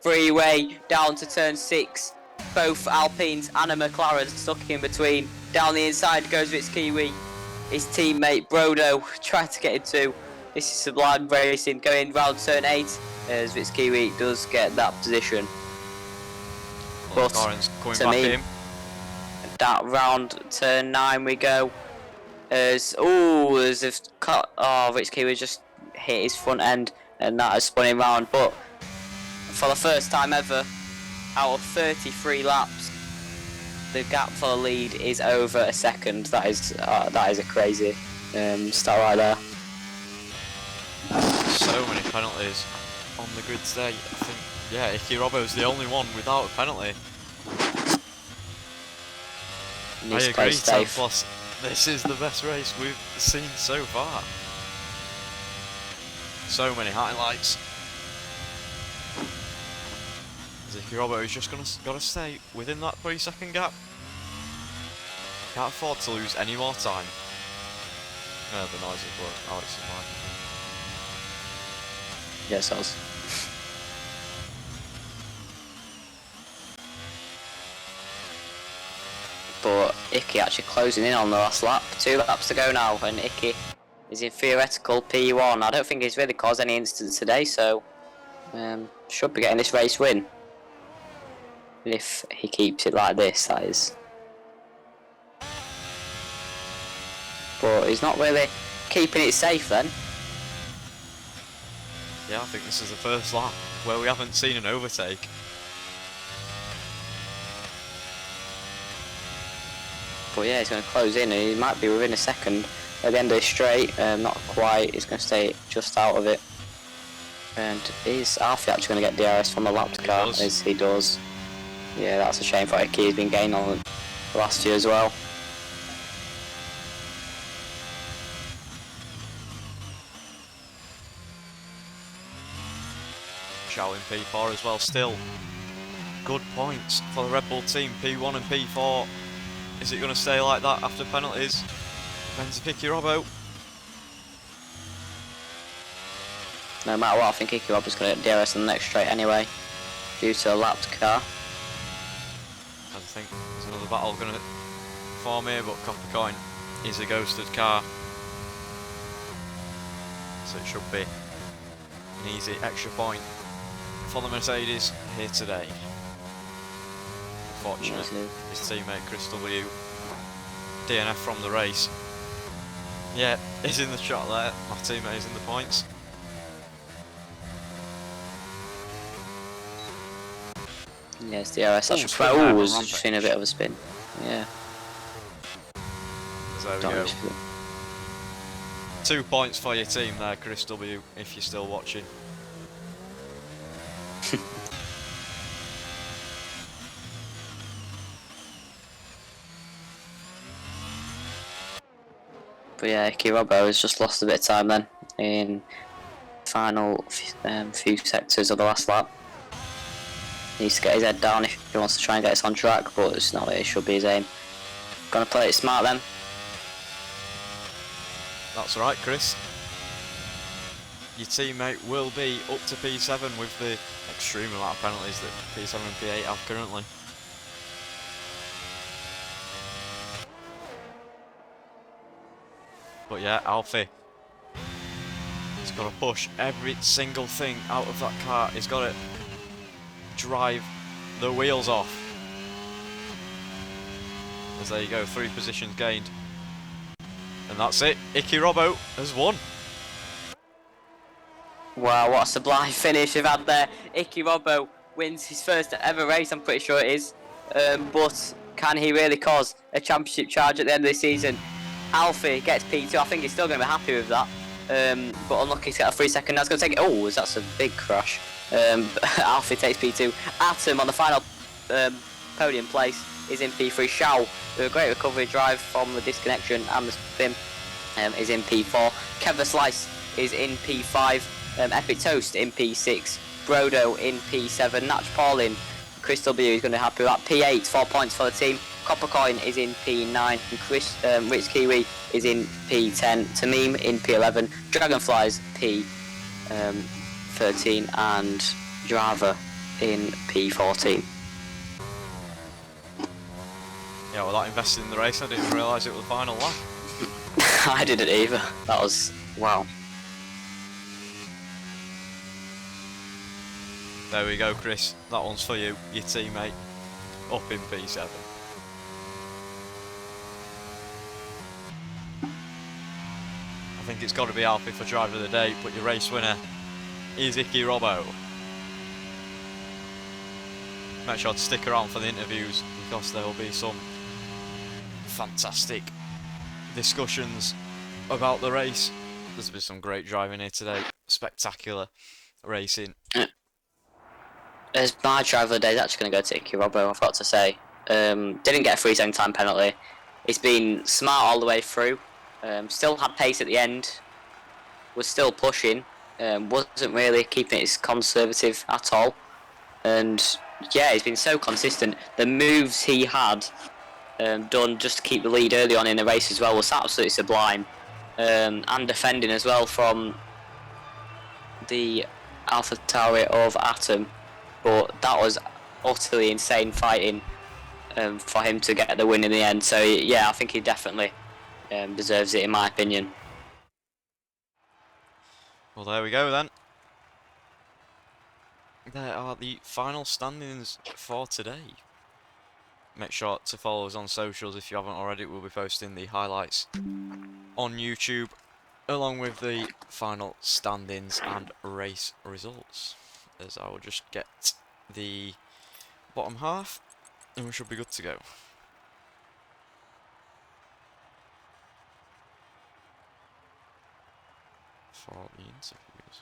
freeway down to turn 6. Both Alpines and a McLaren stuck in between. Down the inside goes Vitz Kiwi. His teammate Brodo tried to get into. This is Sublime Racing going round turn 8 as Vitz Kiwi does get that position. But coming to back me, in. That round turn 9 we go. As if Vitz Kiwi just hit his front end and that has spun him round. But for the first time ever, out of 33 laps, the gap for the lead is over a second. That is a crazy start right there. So many penalties on the grid today. I think, yeah, Icky Robbo's the only one without a penalty. I agree, 10 plus. This is the best race we've seen so far. So many highlights. Icky Robbo is just gotta stay within that 3 second gap. Can't afford to lose any more time. The noise is what Alex is like. Yes, us. But Icky actually closing in on the last lap. 2 laps to go now, and Icky is in theoretical P1. I don't think he's really caused any incidents today, so should be getting this race win. If he keeps it like this, that is. But he's not really keeping it safe then. Yeah, I think this is the first lap where we haven't seen an overtake. But yeah, he's going to close in, and he might be within a second at the end of the straight. Not quite, he's going to stay just out of it. And is Alfie actually going to get DRS from the lapped car? As he does. Yeah, that's a shame for Icky. He's been gaining on the last year as well. Chow in P4 as well, still good points for the Red Bull team, P1 and P4. Is it going to stay like that after penalties? Depends if Icky Robbo. No matter what, I think Icky Robbo's going to get DRS in the next straight anyway, due to a lapped car. I think there's another battle going to form here, but Copper Coin is a ghosted car. So it should be an easy extra point for the Mercedes here today. Unfortunate, his teammate Chris W. DNF from the race. Yeah, he's in the shot there. My teammate is in the points. Yes, DRS. That's spin there was on just seen a bit of a spin. Yeah. So there we go. 2 points for your team there, Chris W, if you're still watching. But yeah, Icky Robbo has just lost a bit of time then in final few sectors of the last lap. He needs to get his head down if he wants to try and get us on track, but it's not it should be his aim. Gonna play it smart then. That's right, Chris. Your teammate will be up to P7 with the extreme amount of penalties that P7 and P8 have currently. But yeah, Alfie, he's got to push every single thing out of that car. He's got to drive the wheels off. As there you go, 3 positions gained. And that's it, Icky Robbo has won. Wow, what a sublime finish we've had there. Icky Robbo wins his first ever race, I'm pretty sure it is. But can he really cause a championship charge at the end of the season? Alfie gets P2, I think he's still going to be happy with that. But unlucky to get a 3-second, that's going to take it. Oh, that's a big crash. Alfie takes P2. Atom on the final podium place is in P3. Shao, with a great recovery drive from the disconnection and the spin, is in P4. Kevin Slice is in P5. Epic Toast in P6. Brodo in P7. Natch Paulin, Chris W is going to be happy with that. P8, 4 points for the team. Coppercoin is in P9. Chris Rich Kiwi is in P10. Tamim in P11. Dragonflies P13 and Java in P14. Yeah, well, that invested in the race. I didn't realise it was the final lap. I didn't either. That was wow. There we go, Chris. That one's for you, your teammate, up in P7. I think it's got to be Alfie for driver of the day, but your race winner is Icky Robbo. Make sure to stick around for the interviews because there will be some fantastic discussions about the race. There's been some great driving here today, spectacular racing. As my driver of the day is actually going to go to Icky Robbo, I've got to say. Didn't get a 3-second time penalty. He's been smart all the way through. Still had pace at the end. Was still pushing. Wasn't really keeping it conservative at all. And yeah, he's been so consistent. The moves he had done just to keep the lead early on in the race as well was absolutely sublime. And defending as well from the AlphaTauri of Atom. But that was utterly insane fighting for him to get the win in the end. So yeah, I think he definitely deserves it in my opinion. Well, there we go then. There are the final standings for today. Make sure to follow us on socials if you haven't already. We'll be posting the highlights on YouTube along with the final standings and race results. As I will just get the bottom half and we should be good to go. For the interviews.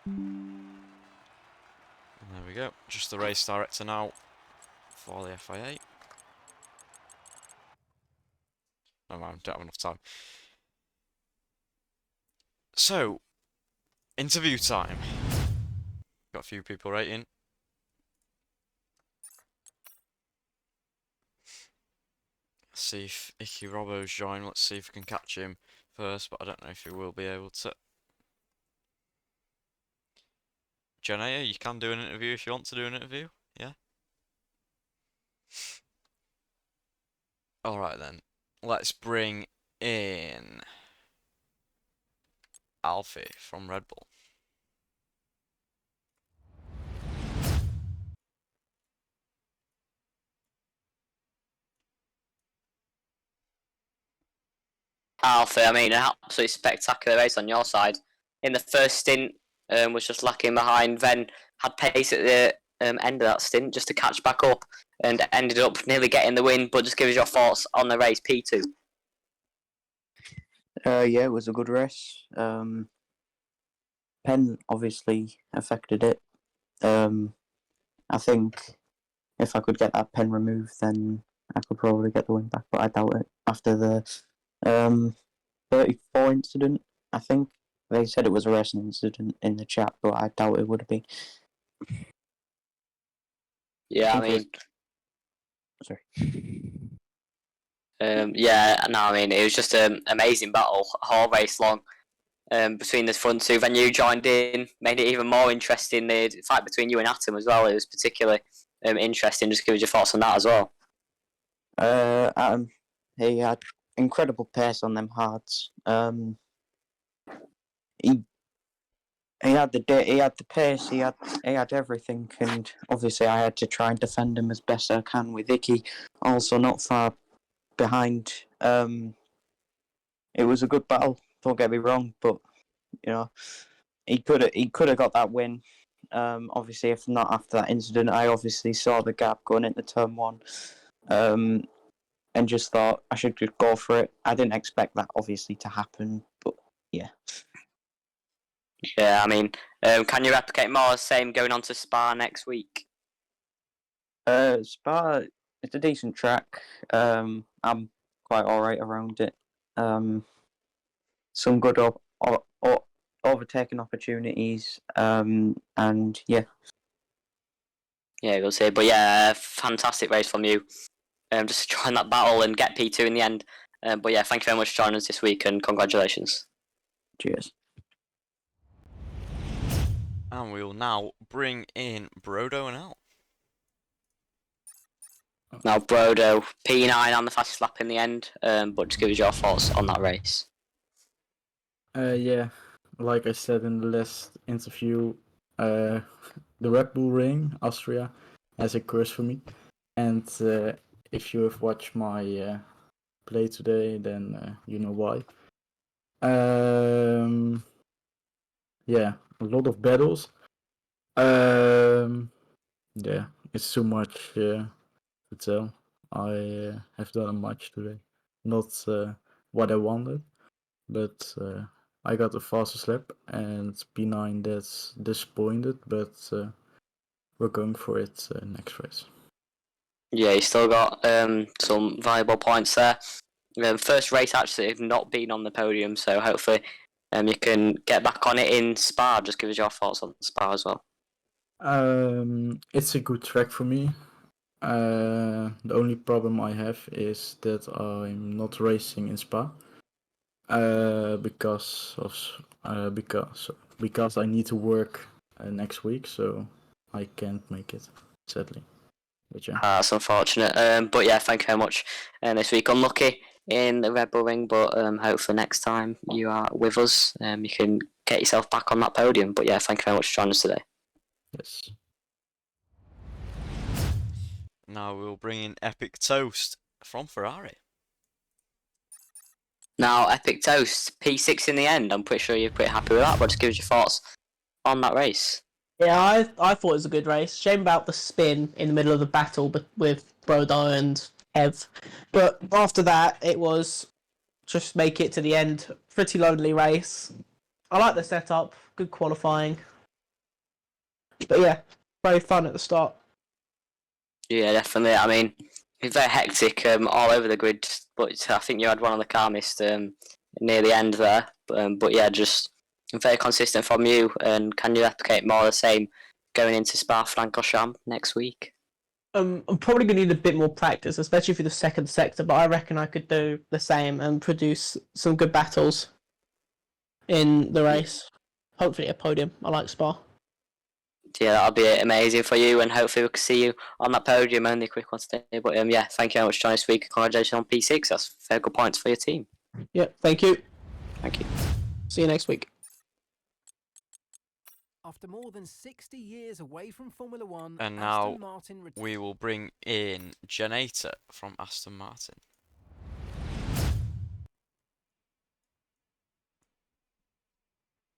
And there we go, just the race director now for the FIA. Oh man, I don't have enough time. So, interview time. Got a few people writing. Let's see if Icky Robbo's joined. Let's see if we can catch him first, but I don't know if he will be able to. Janea, you can do an interview if you want to do an interview. Yeah? Alright then. Let's bring in Alfie from Red Bull. Alfie, I mean, an absolutely spectacular race on your side. In the first stint, was just lacking behind, then had pace at the end of that stint just to catch back up, and ended up nearly getting the win. But just give us your thoughts on the race, P2. Yeah, it was a good race. Pen obviously affected it. I think if I could get that pen removed, then I could probably get the win back, but I doubt it. After the 34 incident, I think they said it was a racing incident in the chat, but I doubt it would be. Yeah, I mean, sorry. yeah, no, I mean, it was just an amazing battle, whole race long, between the front two. Then you joined in, made it even more interesting. The fight between you and Atom as well, it was particularly interesting. Just give us your thoughts on that as well. Atom, he had incredible pace on them hards. He had the pace, he had everything, and obviously I had to try and defend him as best I can with Icky, also not far behind. It was a good battle. Don't get me wrong, but you know he could have got that win. Obviously, if not after that incident, I obviously saw the gap going into turn one, and just thought I should just go for it. I didn't expect that obviously to happen, but yeah. Yeah, I mean, can you replicate more of the same going on to Spa next week? Spa, it's a decent track. I'm quite alright around it. Some good overtaking opportunities. And yeah. Yeah, we'll see. But yeah, fantastic race from you. Just join that battle and get P2 in the end. But yeah, thank you very much for joining us this week, and congratulations. Cheers. And we'll now bring in Brodo and Al. Now, Brodo, P9 on the fastest lap in the end, but just give us your thoughts on that race. Yeah, like I said in the last interview, the Red Bull Ring, Austria, has a curse for me. And if you have watched my play today, then you know why. Yeah, a lot of battles. Yeah, it's too much to tell. I have done much today. Not what I wanted, but I got a fastest lap, and P9 that's disappointed, but we're going for it next race. Yeah, you still got some valuable points there. First race actually have not been on the podium, so hopefully you can get back on it in Spa. Just give us your thoughts on Spa as well. It's a good track for me. The only problem I have is that I'm not racing in Spa because I need to work next week, so I can't make it, sadly. But yeah. That's unfortunate. But yeah, thank you very much. This week unlucky in the Red Bull Ring, but hopefully next time you are with us, you can get yourself back on that podium. But yeah, thank you very much for joining us today. Yes. Now we'll bring in Epic Toast from Ferrari. Now, Epic Toast, P6 in the end. I'm pretty sure you're pretty happy with that, but just give us your thoughts on that race. Yeah, I thought it was a good race. Shame about the spin in the middle of the battle with Brodo and Ev. But after that, it was just make it to the end. Pretty lonely race. I like the setup. Good qualifying. But yeah, very fun at the start. Yeah, definitely. I mean, it's very hectic all over the grid, but I think you had one on the car missed near the end there. But yeah, just very consistent from you, and can you replicate more of the same going into Spa-Francorchamps next week? I'm probably going to need a bit more practice, especially for the second sector, but I reckon I could do the same and produce some good battles in the race. Hopefully a podium. I like Spa. Yeah, that'll be amazing for you, and hopefully we can see you on that podium. Only a quick one today, but yeah, thank you very much for joining us this week. Congratulations on P6. That's very good points for your team. Yeah, thank you. Thank you. See you next week. After more than 60 years away from Formula One, And Aston now Martin we will bring in Janata from Aston Martin.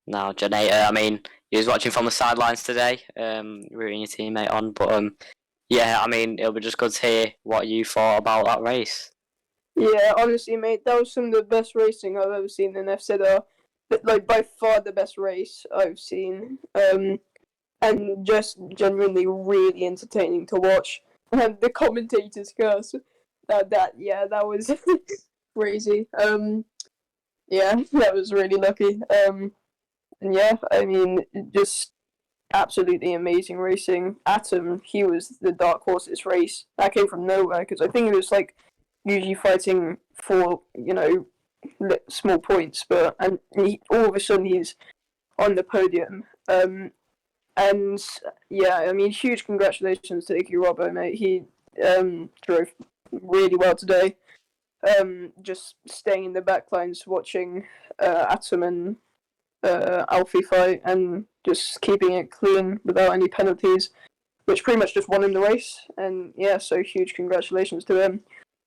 Now, Janata, I mean, you was watching from the sidelines today, rooting your teammate on, but yeah, I mean, it'll be just good to hear what you thought about that race. Yeah, honestly, mate, that was some of the best racing I've ever seen in FZR. But, like, by far the best race I've seen. And just genuinely really entertaining to watch. And the commentators curse. That was crazy. Yeah, that was really lucky. And yeah, I mean, just absolutely amazing racing. Atom, he was the dark horse this race. That came from nowhere because I think it was like usually fighting for small points, but all of a sudden he's on the podium. And yeah, I mean, huge congratulations to Icky Robbo, mate. He drove really well today. Just staying in the back lines, watching Atom and Alfie fight, and just keeping it clean without any penalties, which pretty much just won him the race. And yeah, so huge congratulations to him.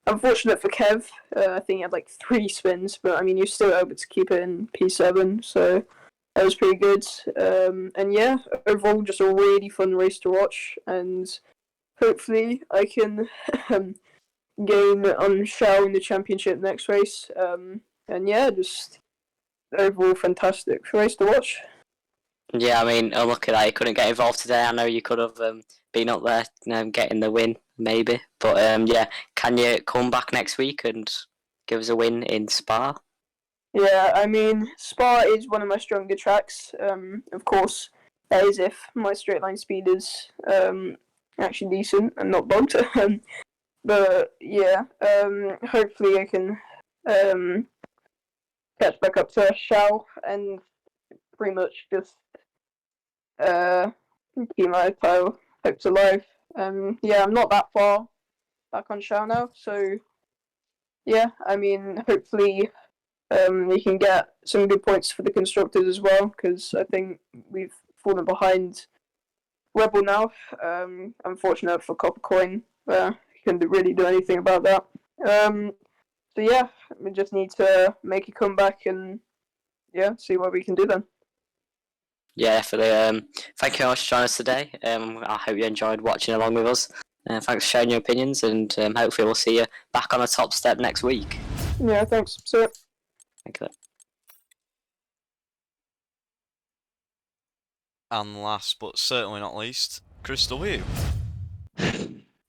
Unfortunate for Kev, I think he had like 3 spins, but I mean, you're still able to keep it in P7, so that was pretty good. And yeah, overall, just a really fun race to watch, and hopefully I can gain on Shao in the championship next race. And yeah, just overall fantastic race to watch. Yeah, I mean, look at that. You couldn't get involved today. I know you could have been up there getting the win, maybe. But yeah, can you come back next week and give us a win in Spa? Yeah, I mean, Spa is one of my stronger tracks. Of course, that is if my straight line speed is actually decent and not bugged. But yeah, hopefully I can catch back up to Shao and pretty much just keep my title hopes alive. Yeah, I'm not that far back on Shao now, so yeah, I mean, hopefully you can get some good points for the constructors as well, because I think we've fallen behind Rebel now. Unfortunate for Copper Coin, couldn't really do anything about that. So yeah, we just need to make a comeback and yeah, see what we can do then. Yeah, definitely. Thank you very much for joining us today. I hope you enjoyed watching along with us. Thanks for sharing your opinions, and hopefully we'll see you back on the top step next week. Yeah, thanks. See ya. Thank you. And last but certainly not least, Chris W.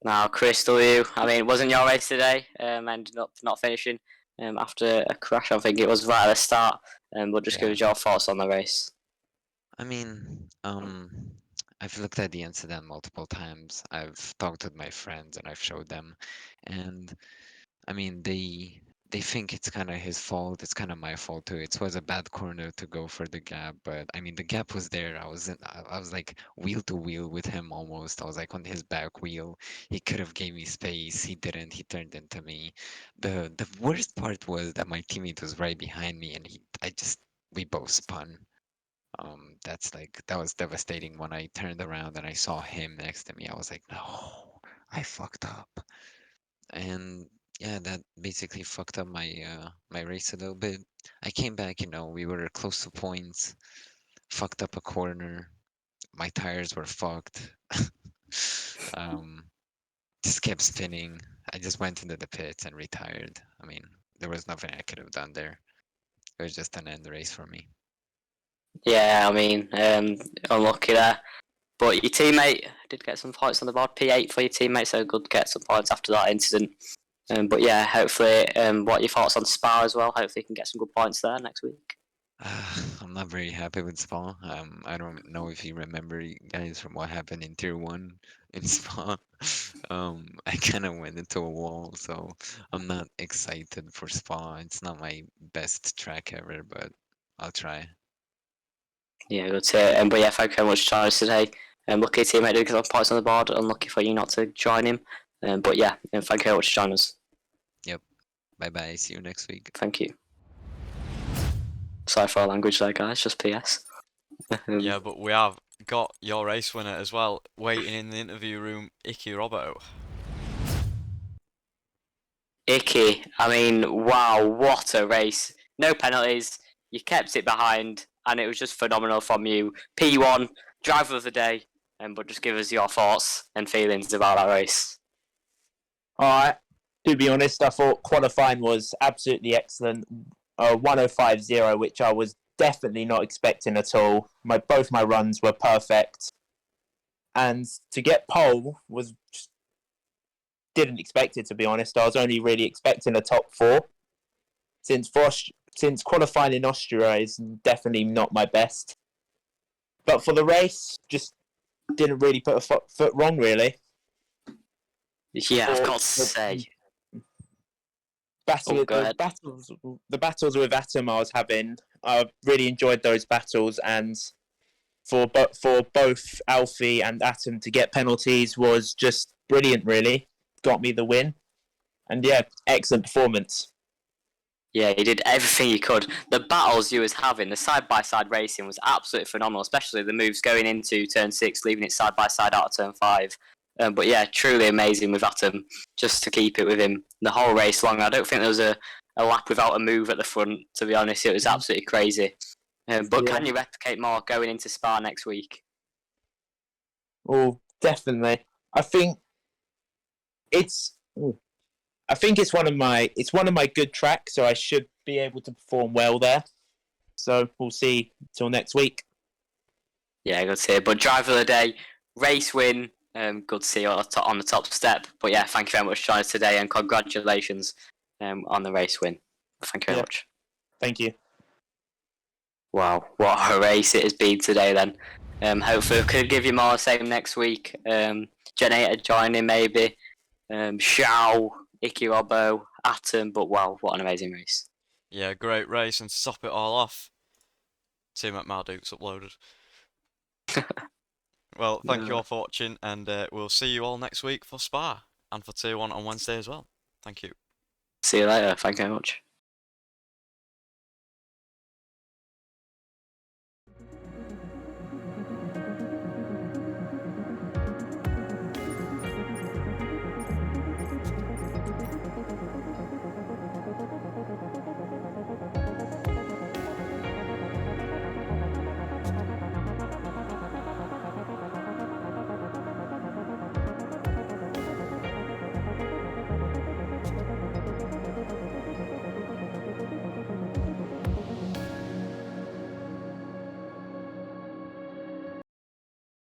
Now, Chris W, I mean, it wasn't your race today, ended up not finishing after a crash. I think it was right at the start. But just give us your thoughts on the race. I mean, I've looked at the incident multiple times. I've talked with my friends and I've showed them, and I mean, they think it's kind of his fault. It's kind of my fault too. It was a bad corner to go for the gap, but I mean, the gap was there. I was like wheel to wheel with him almost. I was like on his back wheel. He could have gave me space. He didn't. He turned into me. The worst part was that my teammate was right behind me, and we both spun. That was devastating. When I turned around and I saw him next to me, I was like, no, I fucked up. And yeah, that basically fucked up my race a little bit. I came back, we were close to points, fucked up a corner. My tires were fucked. Just kept spinning. I just went into the pits and retired. I mean, there was nothing I could have done there. It was just an end race for me. Yeah, I mean, unlucky there. But your teammate did get some points on the board. P8 for your teammate, so good to get some points after that incident. But yeah, hopefully, what are your thoughts on Spa as well? Hopefully, you can get some good points there next week. I'm not very happy with Spa. I don't know if you remember, guys, from what happened in Tier 1 in Spa. I kind of went into a wall, so I'm not excited for Spa. It's not my best track ever, but I'll try. Yeah, good to hear. But yeah, thank you very much for joining us today. Lucky teammate did get points on the board. Unlucky for you not to join him. But yeah, thank you very much for joining us. Yep. Bye bye. See you next week. Thank you. Sorry for our language there, guys. Just PS. Yeah, but we have got your race winner as well, waiting in the interview room, Icky Robbo. Icky, I mean, wow, what a race. No penalties, you kept it behind, and it was just phenomenal from you. P1, driver of the day, but just give us your thoughts and feelings about that race. Alright, to be honest, I thought qualifying was absolutely excellent. 105.0, which I was definitely not expecting at all. Both my runs were perfect. And to get pole was just didn't expect it, to be honest. I was only really expecting a top 4. Since qualifying in Austria is definitely not my best. But for the race, just didn't really put a foot wrong, really. Yeah, I've got to say. The battles with Atom I was having, I really enjoyed those battles, and for both Alfie and Atom to get penalties was just brilliant, really. Got me the win. And yeah, excellent performance. Yeah, you did everything you could. The battles you was having, the side-by-side racing was absolutely phenomenal, especially the moves going into turn 6, leaving it side-by-side out of turn 5. But yeah, truly amazing with Atom, just to keep it with him the whole race long. I don't think there was a lap without a move at the front, to be honest. It was absolutely crazy. But can you replicate more going into Spa next week? Oh, definitely. I think it's one of my good tracks, so I should be able to perform well there. So we'll see till next week. Yeah, good to hear. But driver of the day, race win. Good to see you on the top step. But yeah, thank you very much for joining us today, and congratulations on the race win. Thank you very much. Thank you. Wow, what a race it has been today then. Hopefully we could give you more the same next week. Generator joining maybe. Shao, Icky Robbo, Atom, but wow, what an amazing race. Yeah, great race, and to top it all off, Team at Mardukes uploaded. Well, thank you all for watching, and we'll see you all next week for Spa, and for Tier 1 on Wednesday as well. Thank you. See you later, thank you very much.